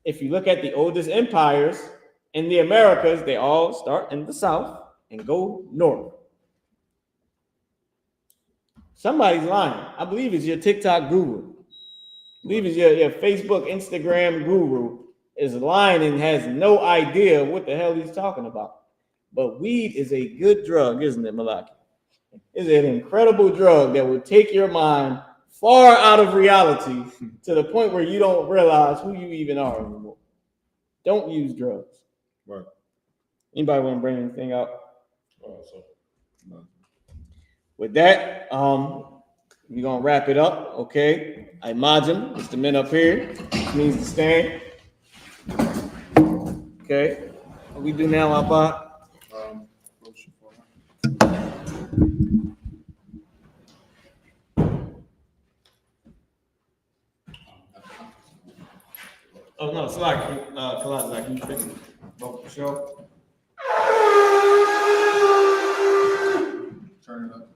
If you look at the oldest empires in the Americas, they all start in the South and go north. Somebody's lying. I believe it's your TikTok guru. I believe it's your Facebook, Instagram guru is lying and has no idea what the hell he's talking about. But weed is a good drug, isn't it, Malaki? It's an incredible drug that will take your mind far out of reality to the point where you don't realize who you even are anymore. Don't use drugs. Right. Anybody want to bring anything out? With that, we're gonna wrap it up. Okay. I imagine it's the men up here. Which means to stand. Okay. What we do now, Abba? Oh no, it's like you fix it. For sure. Turn it up.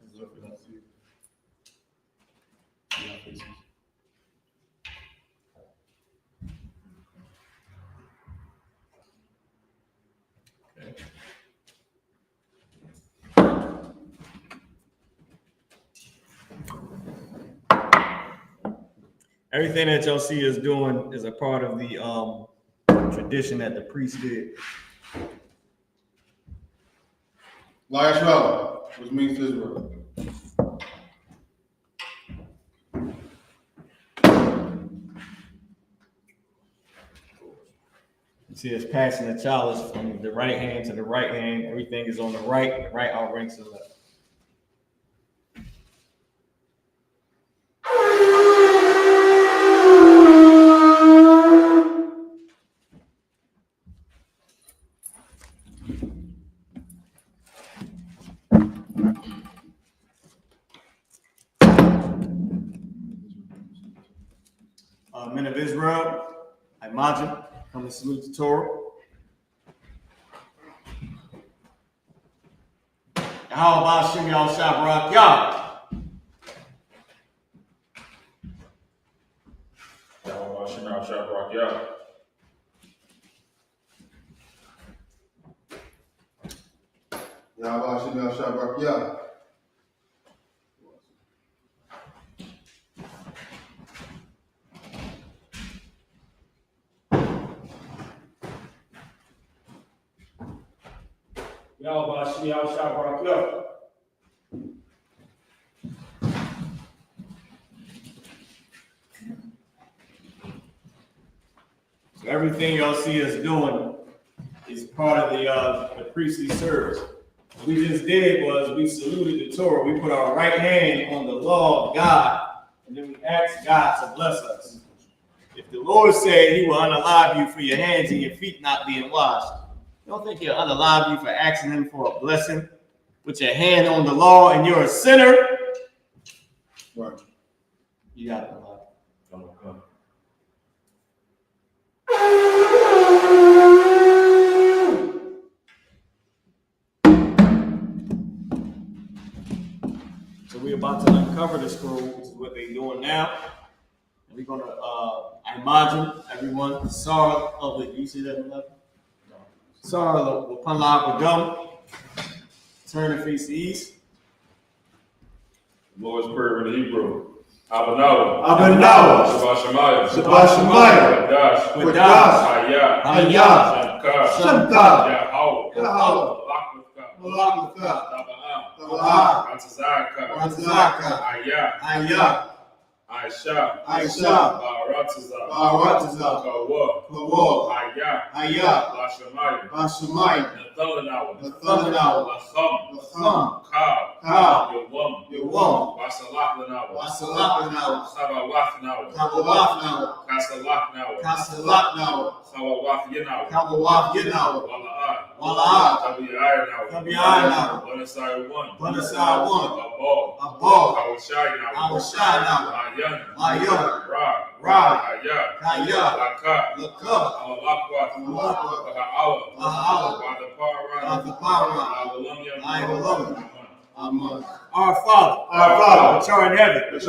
Everything that y'all see us doing is a part of the tradition that the priest did. YAHANNA, which means Israel. You see us passing the chalice from the right hand to the right hand. Everything is on the right offering to the left. Men of Israel, I imagine, come to salute the Torah. How about Shem Yal Shabrak Yah? Yahweh Shem Yal Shabrak Yah. Yahweh Shem Yal Shabrak Yah. So everything y'all see us doing is part of the priestly service. What we just did was we saluted the Torah. We put our right hand on the law of God, and then we asked God to bless us. If the Lord said he will unalive you for your hands and your feet not being washed, you don't think he'll unalive you for asking him for a blessing? Put your hand on the law and you're a sinner. Right. You got to alive. So we're about to uncover the scroll, which is what they're doing now. And we're going to, I imagine, everyone, Sarah of it. You see that in 11? Sarah will pun out with gum. Turn and face the east. Lord's Prayer in the Hebrew. Abanawa. Abanawa. Shabbat Shemayim. Shabbat Shemayim. Wadash. Wadash. Hayah. Hayah. Shamka. Shamka. Yahau. Yahau. Malakutka. Malakutka. Taba'ah. Ratazaka. Ratazaka. Hayah. Hayah. I.S.U.P.K. I.S.U.P.K. Ba'aratiza. Ba'aratiza. Kawa. Kawa. Hayah. Hayah. Lashamayim. Bashamayim. Nathanawa. Nathanawa. Lacham. Lacham. Kab. Kab. Yawam. Yawam. Wasalakanawa. Wasalakanawa. Sabawathanawa. Kabawafnawa. Kasalaknawa. Kasalaknawa. Sawawathinawa. Kabawafyanawa. Wala'ah. Wala'ah. Tabiyayanawa. Tabiyayanawa. Wanasai one. Wanasai one. Abal. Abal. Awashayanawa. Awashayanawa. Ayan. Ayan. Ra. Ra. Hayah. Hayah. Laka. Laka. Awalakwa. Awalakwa. Baha'awa. Baha'awa. Wadapara. Wadapara. Awalam. Amen. Our Father, which art in heaven,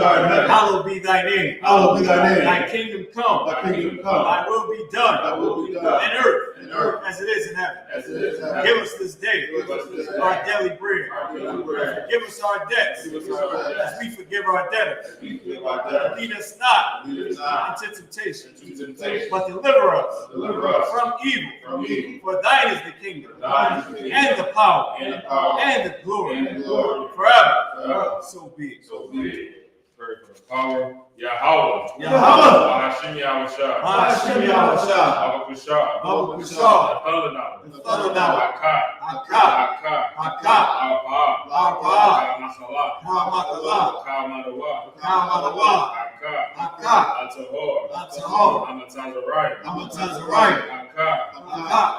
hallowed be thy name. Hallowed be thy name. Thy kingdom come. Thy kingdom come. Thy will be done. Thy will be done. On earth, In earth. as it is in heaven. As it is in heaven. Give us this day Give us this day our daily bread. our daily bread. Forgive us our debts, Forgive us our debts. as we forgive our debtors. We forgive our debtors. Lead us not Lead us not into temptation, into temptation, but deliver us deliver us from evil. from evil. For thine is the kingdom, Thine is the kingdom, and the power, and the power, and the glory, and the glory, forever. forever. So be it. So be it. Pray for the power, Yahweh. Yahweh. Hashem Yahushua. Hashem Yahushua. Abakushah. Abakushah. The Thundernaut. Akkad. Akkad. Akkad. Akkad. Al-Pa'ah. Al-Pa'ah. Al-Masalah. Al-Makalah. Al-Madawa. Al-Madawa. Akkad. Akkad. Al-Tahor. Al-Tahor. Al-Matazariah. Al-Matazariah. Akkad. Akkad.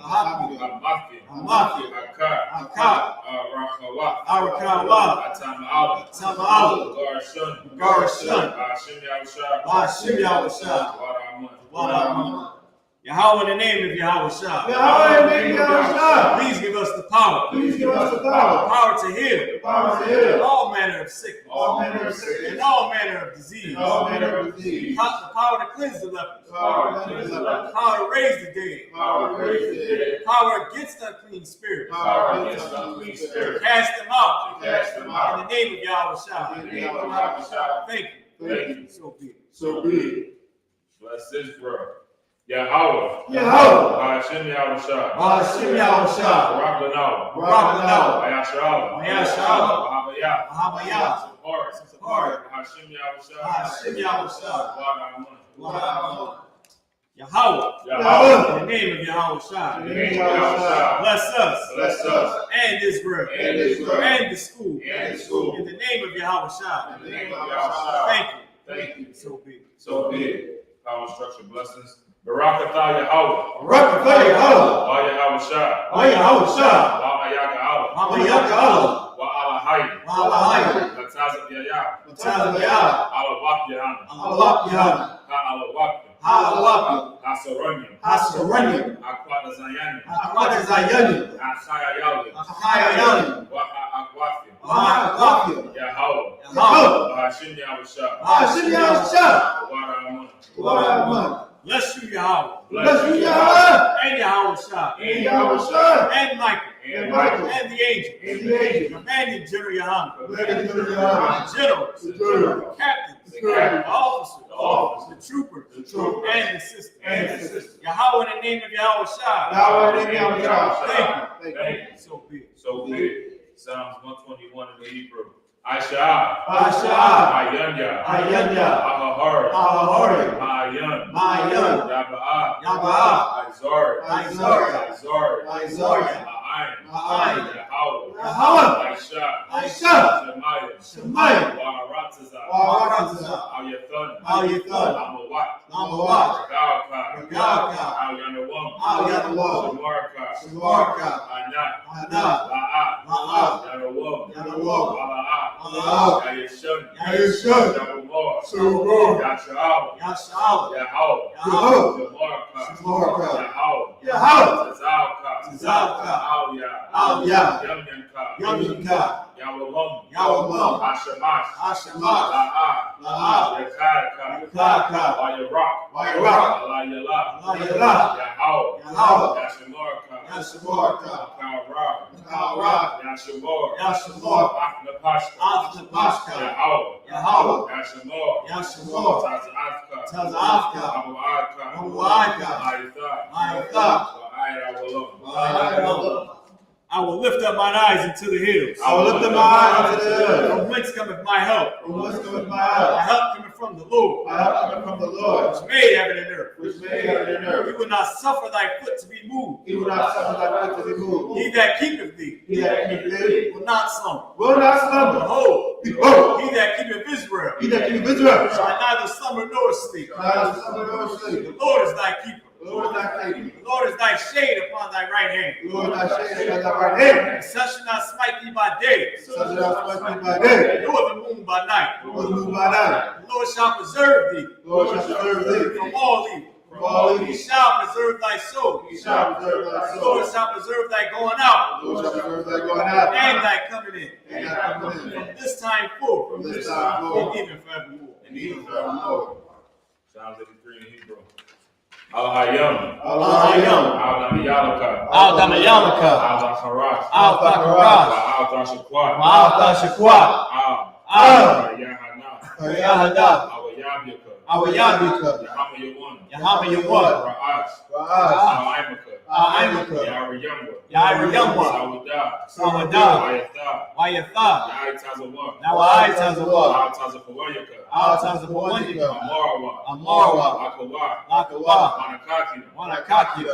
Al-Haqq. Al-Mafia. Al-Mafia. Akkad. Akkad. Al-Rakhawa. Al-Rakawa. Atama'ala. Tama'ala. Garshun. Garshun. Hashem Yahushua. Hashem Yahushua. Waramun. Yahweh, in the name of Yahushua. Yahweh, in the name of Yahushua. Please give us the power. Please give us the power. The power to heal. The power to heal. All manner of sickness. All manner of sickness. And all manner of disease. All manner of disease. The power to cleanse the lepers. The power to cleanse the lepers. The power to raise the dead. The power to raise the dead. The power against unclean spirits. The power against unclean spirits. Cast them out. Cast them out. In the name of Yahushua. In the name of Yahushua. Thank you. Thank you. So be it. So be it. Bless Israel. Yahweh. Yahweh. Hashem Yahushua. Hashem Yahushua. Barak Lanawa. Barak Ayashalam. Ayashalam. Mahabaya. Mahabaya. Support. Hashem Yahushua. Hashem Yahushua. Waramun. Yahweh. Yahweh. In the name of Yahushua. In the name of Yahushua. Bless us. Bless us. And Israel. And Israel. And the school. And the school. In the name of Yahushua. In the name of Yahushua. Thank you. Thank you. So be it. So be it. Power and structure blessings. Barakatah Yahweh. Barakatah Yahweh. Wa Yahushua. Wa Yahushua. Wa Mayaka Allah. Wa Mayaka Allah. Wa Alahai. Wa Alahai. Latazat Yaya. Latazat Yaya. Alawak Yahanna. Alawak Yahanna. Ha Alawak. Hasaranyam. Hasaranyam. Akwada Zayani. Akwada Zayani. Achaya Yali. Achaya Yali. Wa Akwafia. Wa Akwafia. Yahweh. Yahweh. Hashem Yahushua. Hashem Yahushua. Waramun. Waramun. Bless you, Yahweh. Bless you, Yahweh. And Yahushua. And Yahushua. And Michael. And Michael. And the angels. And the angels. Commanding General Yahanna. Commanding General Yahanna. Generals. The general. Captains. The captains. Officers. The officers. The troopers. The troopers. And the sisters. And the sisters. Yahweh, in the name of Yahushua. Yahweh, in the name of Yahushua. Thank you. Thank you. So be it. So be it. Psalms 121 in the Hebrew. I.S.U.P.K. I.S.U.P.K. Ayanya. Ahahari. Ahahari. Ma'ayan. Ma'ayan. Yaba'ah. Yaba'ah. Izari. Izari. Izari. Ma'ayan. Yahweh. Yahweh. Aisha. Shemaiah. Shemaiah. Wa'aratazah. Wa'aratazah. Al-Yathan. Al-Yathan. Amawat. Amawat. Galka. Galka. Al-Yanawam. Al-Yanawam. Shamarka. Shamarka. Anat. Anat. La'ah. La'ah. Yanawam. Yanawam. Wala'ah. Wala'ah. Yayishun. Yayishun. Yabumar. Shemar. Yasha'al. Yasha'al. Yahweh. Yahweh. Shamarka. Shamarka. Yahweh. Yahweh. Tazalka. Tazalka. Al-Ya. Al-Ya. Yamyanka. Yamyanka. Yawamam. Yawamam. Hashamash. Hashamash. La'ah. La'ah. Yakaka. Yakaka. Wayarak. Wayarak. Alayala. Alayala. Yahweh. Yahweh. Yashamarka. Yashamarka. Kawra. Kawra. Yashamar. Yashamar. Aknapashka. Aknapashka. Yahweh. Yahweh. Yashamar. Yashamar. Tazafka. Tazafka. Abuaka. Abuaka. Ma'itha. Ma'itha. Wa'ayra. I will lift up mine eyes into the hills. I will lift up my eyes into the hills. From whence cometh my help? From whence cometh my My help? help cometh from the Lord, My help cometh from the Lord, which made heaven and earth. which made heaven and He earth. will not suffer thy foot to be moved. He will not suffer thy foot to be moved. He that keepeth thee He that keepeth thee will not slumber. will not slumber. Behold, Behold, he that keepeth Israel he that keepeth Israel shall neither slumber nor sleep. shall neither slumber nor sleep. The Lord is thy keeper. The Lord is thy keeper. The Lord is thy shade upon thy right hand. The Lord is thy shade upon thy right hand. The sun shall not smite thee by day, So shall thou smite thee by day, nor the moon by night. nor the moon by night. The Lord shall preserve thee The Lord shall preserve thee from all evil. from all evil. He shall preserve thy soul. He shall preserve thy The soul. Lord shall preserve thy going out The Lord shall preserve thy going out and thy coming in. and thy coming in. From this time forth, From this time forth, and even forevermore. and even forevermore. Psalms 83 in Hebrew. Al-Hayam. Al-Hayam. Al-Namayalaka. Al-Damayamaka. Al-Dacharas. Al-Thakaras. Al-Dashakwa. Al-Thashakwa. Al-Yahanna. Yahanna. Al-Yabika. Al-Yabika. Yahama Yawan. Yahama Yawan. Ra'as. For us, Al-Imaka. I.S.U.P.K. Yahweh Sawada. YAHANNA. Now I.S.U.P.K. Amarawa. Lakawa. Wanakakia.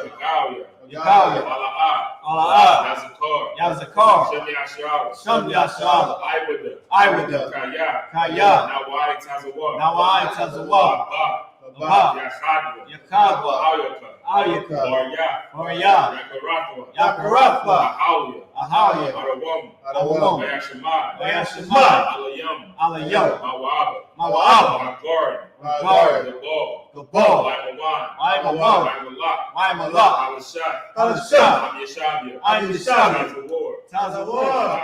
Yakawa. Ala'a. Yazakar. Shem Yashara. Iwada. Kaya. Now I.S.U.P.K. Baba. Yakadwa. Ayaka. Orya. Yakarafa. Ahaya. Adawam. Bayashimai. Alayam. Mawa'aba. Magari. Gabal. Waimawan. Waimalak. Alashah. Ayeshabi. Tazawar.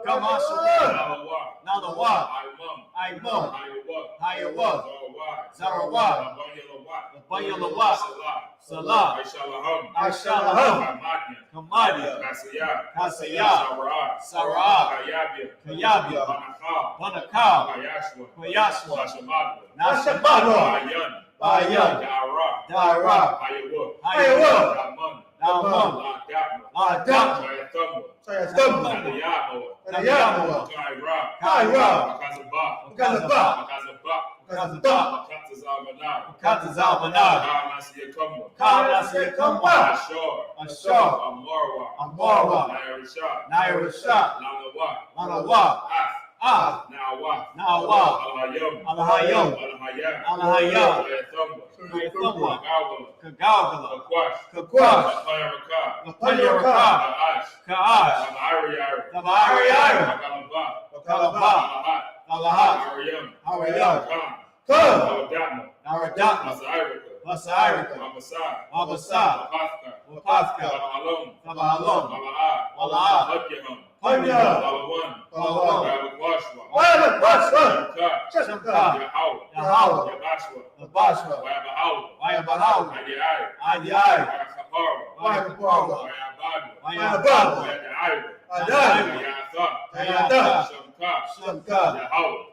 Kamashawar. Nalawa. Imam. Hayawab. Zarawab. Bayalawa. Salah. I.S.U.P.K. Kamadia. Kasaya. Sarah. Kayabia. Banakal. Koyashwa. Nashamada. Bayan. Dara. Hayawab. Naman. Ladam. Adayamawa. Kaira. Kazaba. Katazalmanar. Kanasiyakamba. Ashar. Amarwa. Nairashah. Lanawa. Nawa. Alahayam. Alahayam. Kaythumwa. Kagawgala. Kakwash. Lapanyaraka. Kaash. Tabairiyari. Kalaba. Alahat. Harayam. Kam. Naradatma. Masairika. Mabasa. Wapafka. Tabahalum. Wala'ah. Hanya. Palawan. Shemka. Yahweh. Labashwa. Wayabahawa. Adiai. Wayakaparwa. Wayabadwa. Adai. Tayata. Shemka.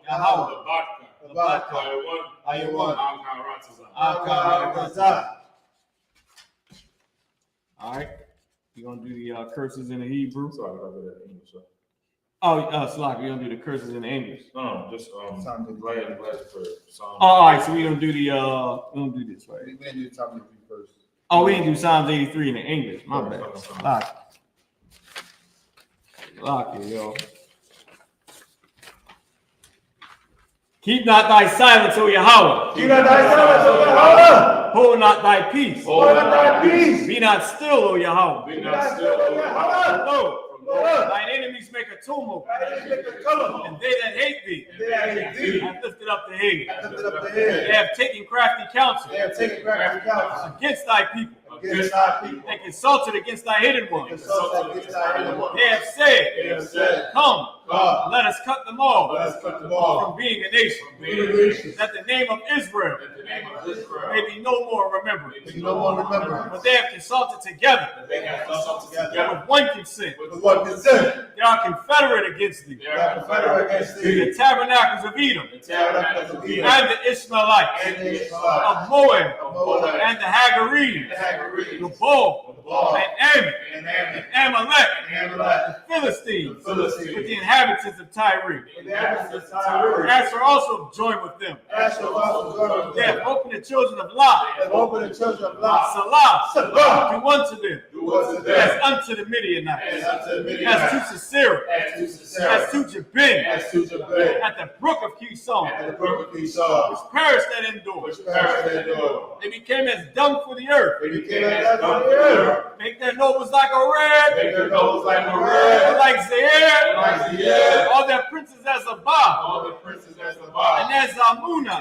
Yahweh. Labaka. Ayawan. Akarazah. All right. You're going to do the curses in the Hebrew. Sorry about that English. Slack, we're going to do the curses in the English. No, just glad for Psalm. All right, so we're going to do the, we're going to do this, right? We didn't do Psalm 83 first. Oh, we didn't do Psalms 83 in the English. My bad. Lock it, yo. Keep not thy silence, O Yahweh. Keep not thy silence, O Yahweh. Hold not thy peace. Hold not thy peace. Be not still, O Yahweh. Be not still, O Yahweh. Lo, thine enemies make a tumult, and they that hate thee have lifted up the head. They have taken crafty counsel against thy people. And consulted against thy hidden ones. They have said, Come, let us cut them off from being a nation, that the name of Israel may be no more remembered. But they have consulted together with one consent. They are confederate against thee. The tabernacles of Edom and the Ishmaelites of Moab and the Hagarenes, the Bull and Ammon and Amalek, the Philistines with the inhabitants of Tyre. Asher also joined with them. They have opened the children of Lot. Salah, do unto them as unto the Midianites, as to Sisera, as to Jabin, at the brook of Kishon, which perished at Endor. They became as dung for the earth. Make their nobles like a red, like Zaire, all their princes as Abba, and as Amuna,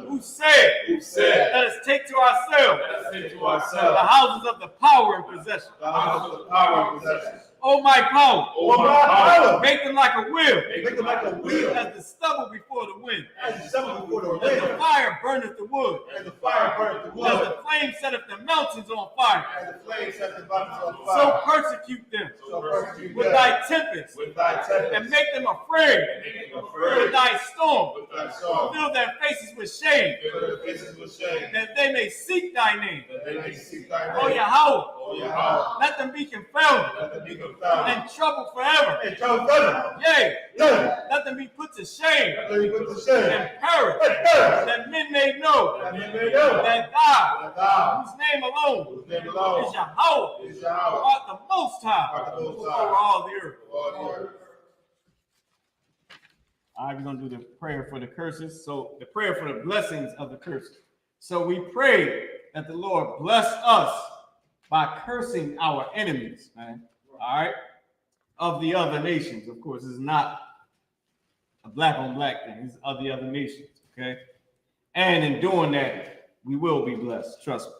who said, Let us take to ourselves the houses of the power and possession. Oh my power. Oh my power. Make them like a wheel. Make them like a wheel. As the stubble before the wind. As the stubble before the As the wind. fire burneth the wood. As the fire burneth the wood. As the flame setteth the mountains on fire. As the flame set the mountains on So fire. persecute them So persecute with them. thy tempest. With thy tempest. And make them afraid with thy storm. With thy song. Fill their faces with shame. Fill their faces with shame. That they may seek thy name. That they may seek thy name. O Yahweh. O Yahweh. Let them be confounded. Let them be confounded. And troubled forever. And trouble them. Yea. None. Let them be put to shame. Let them be put to shame. And perish. And perish. That men may know That men may know. that thou, That thou, whose name alone whose name alone is Yahweh, is Yahweh, art the most high art the Most over High all the earth. all the earth. All right, we're going to do the prayer for the curses. So the prayer for the blessings of the curses. So we pray that the Lord bless us by cursing our enemies, man. All right, of the other nations. Of course, it's not a black on black thing. It's of the other nations, okay? And in doing that, we will be blessed. Trust me.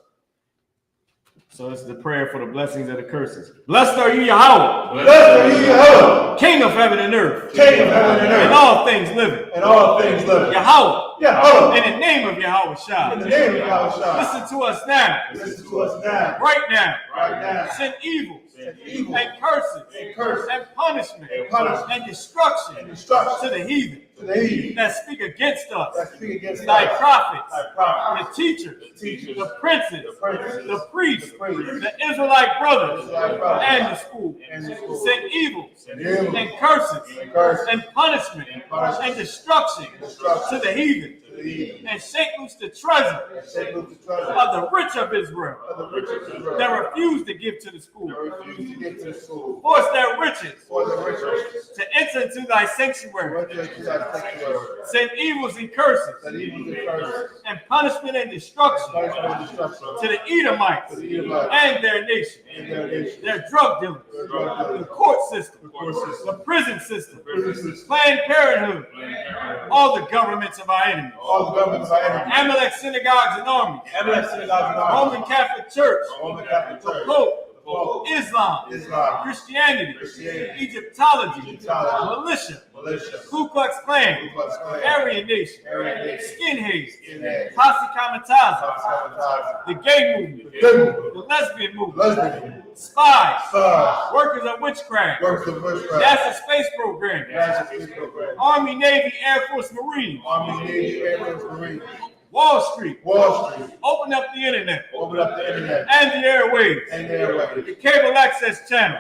So this is the prayer for the blessings of the curses. Blessed are you, Yahweh. Blessed are you, Yahweh, King of heaven and earth. King of heaven and And earth, all things living. and all things living. Yahweh. Yahweh, In the name of Yahweh in Shah. the name of Yahweh, Listen to us now. listen to us now, Right now. right now. Send evils Send evil and curses and curses and punishment and punishment and destruction and destruction to the heathen to the heathen that speak against us. that speak against Thy us, prophets, thy prophets, the teachers, the teachers, the princes, the princes, the priests, the priests, the Israelite brothers, Israelite brothers, and the school. and the school. Send evils and evil and curses and curses and punishment punishment and destruction destruction to the heathen to the heathen. and shake loose the treasure And shake loose the treasure of the rich of Israel of the riches of Israel that refuse to give to the school. that refuse to get to the school. Force their riches For the riches to enter into thy sanctuary. to enter into thy sanctuary. Send evils and curses That evil and curses, and punishment and destruction punishment and destruction to the Edomites to the Edomites and their nation, and their nation. their drug dealers, Their drug dealers, the court system, the court system, the prison system, prison system, Planned Parenthood, all the governments of our enemies, all the governments of our enemies, Amalek synagogues and armies, Amalek synagogues and armies, Roman Catholic Church, Roman Catholic the Church, Pope, the Pope, Islam, Islam, Christianity, Christianity, Egyptology, Egyptology, militia, militia, Ku Klux Klan, Ku Klux Klan, Aryan Nation, Aryan Nation, Skinheads, Skinheads, Posse Kamikaze, Sabotage, the gay movement, the the lesbian movement, lesbian, spies, SARS, workers of witchcraft, works of witchcraft, NASA space program, National Space Program, Army, Navy, Air Force, Marines, Army, Navy, Air Force, Marine, Wall Street, Wall Street, open up the internet open up the internet and the airwaves, and the airwaves, the cable access channel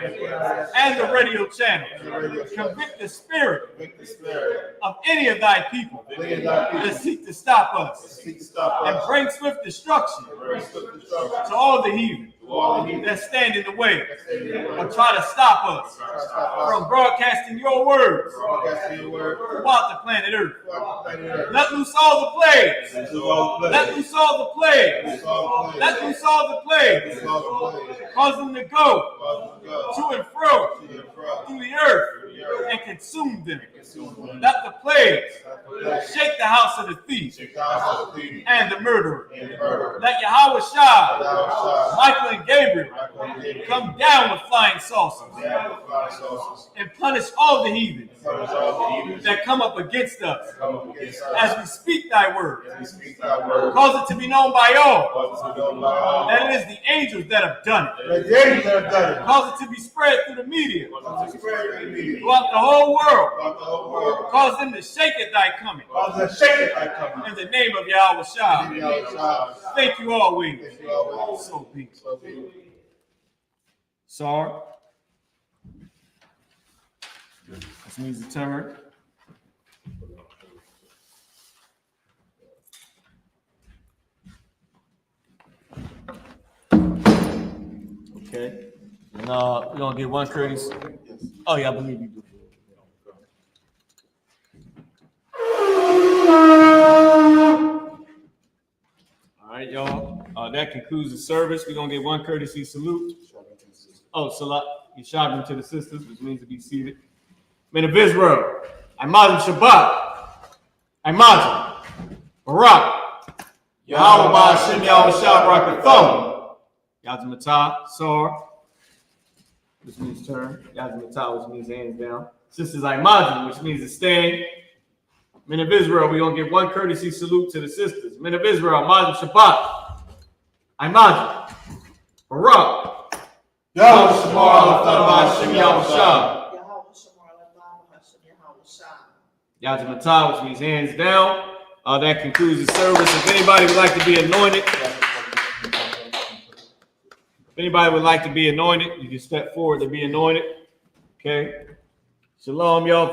and the radio channel. and the radio show. Convict the spirit Convict the spirit of any of thy people of any of thy that people seek to stop that us seek to stop and us, bring swift destruction bring swift destruction to all the heathen to all the heathen that stand in the way that stand in the way, or try to stop us try to stop us from broadcasting your words broadcasting your word throughout the planet Earth. throughout the planet Earth. Let loose all the plagues. This is all the Let plagues. loose all the plagues. This is all the Let plagues. loose all the plagues. This is all the plagues. Cause them to go Cause them to go to and fro to and fro through the earth through the earth and consume them. consume them. Let the plagues Let the plagues shake the house of the thief shake the house of the thief and the murderer. and the murderer. Let Yahweh Shah, Thou Michael and Gabriel shalt not condemn. come down with flying saucers Down with fire sauces. and punish all the heathens Punish all the heathens that come up against us that come up against us. as we speak thy word. As we speak thy word, Cause it to be known by all cause us to know by all that it is the angels that have done it. that the angels have done it. Cause it to be spread through the media Cause us to spread through the media throughout the whole world. throughout the whole world. Cause them to shake at thy coming. Cause us to shake it by coming. In the name of Yahweh Shah. In Yahweh Shah. Thank you always. Thank you always. So peace. So be it. Sar. This means the turn. Okay. And we're gonna get one courteous. Oh yeah, I believe you do. All right, y'all. That concludes the service. We're gonna get one courtesy salute. Oh, salat, Yishabim to the sisters, which means to be seated. Men of Israel, Imagine Shabbat, Imagine Barak, Yahweh Ba'ashem Yahweh Shabbat Rakathon, Yazmatah, Sar, which means turn. Yazmatah, which means hands down. Sisters Imagine, which means to stand. Men of Israel, we're going to give one courtesy salute to the sisters. Men of Israel, Imagine Shabbat. Imagine. Barak. Yahweh Yazmatah, which means hands down. That concludes the service. If anybody would like to be anointed, you can step forward to be anointed. Okay. Shalom, y'all.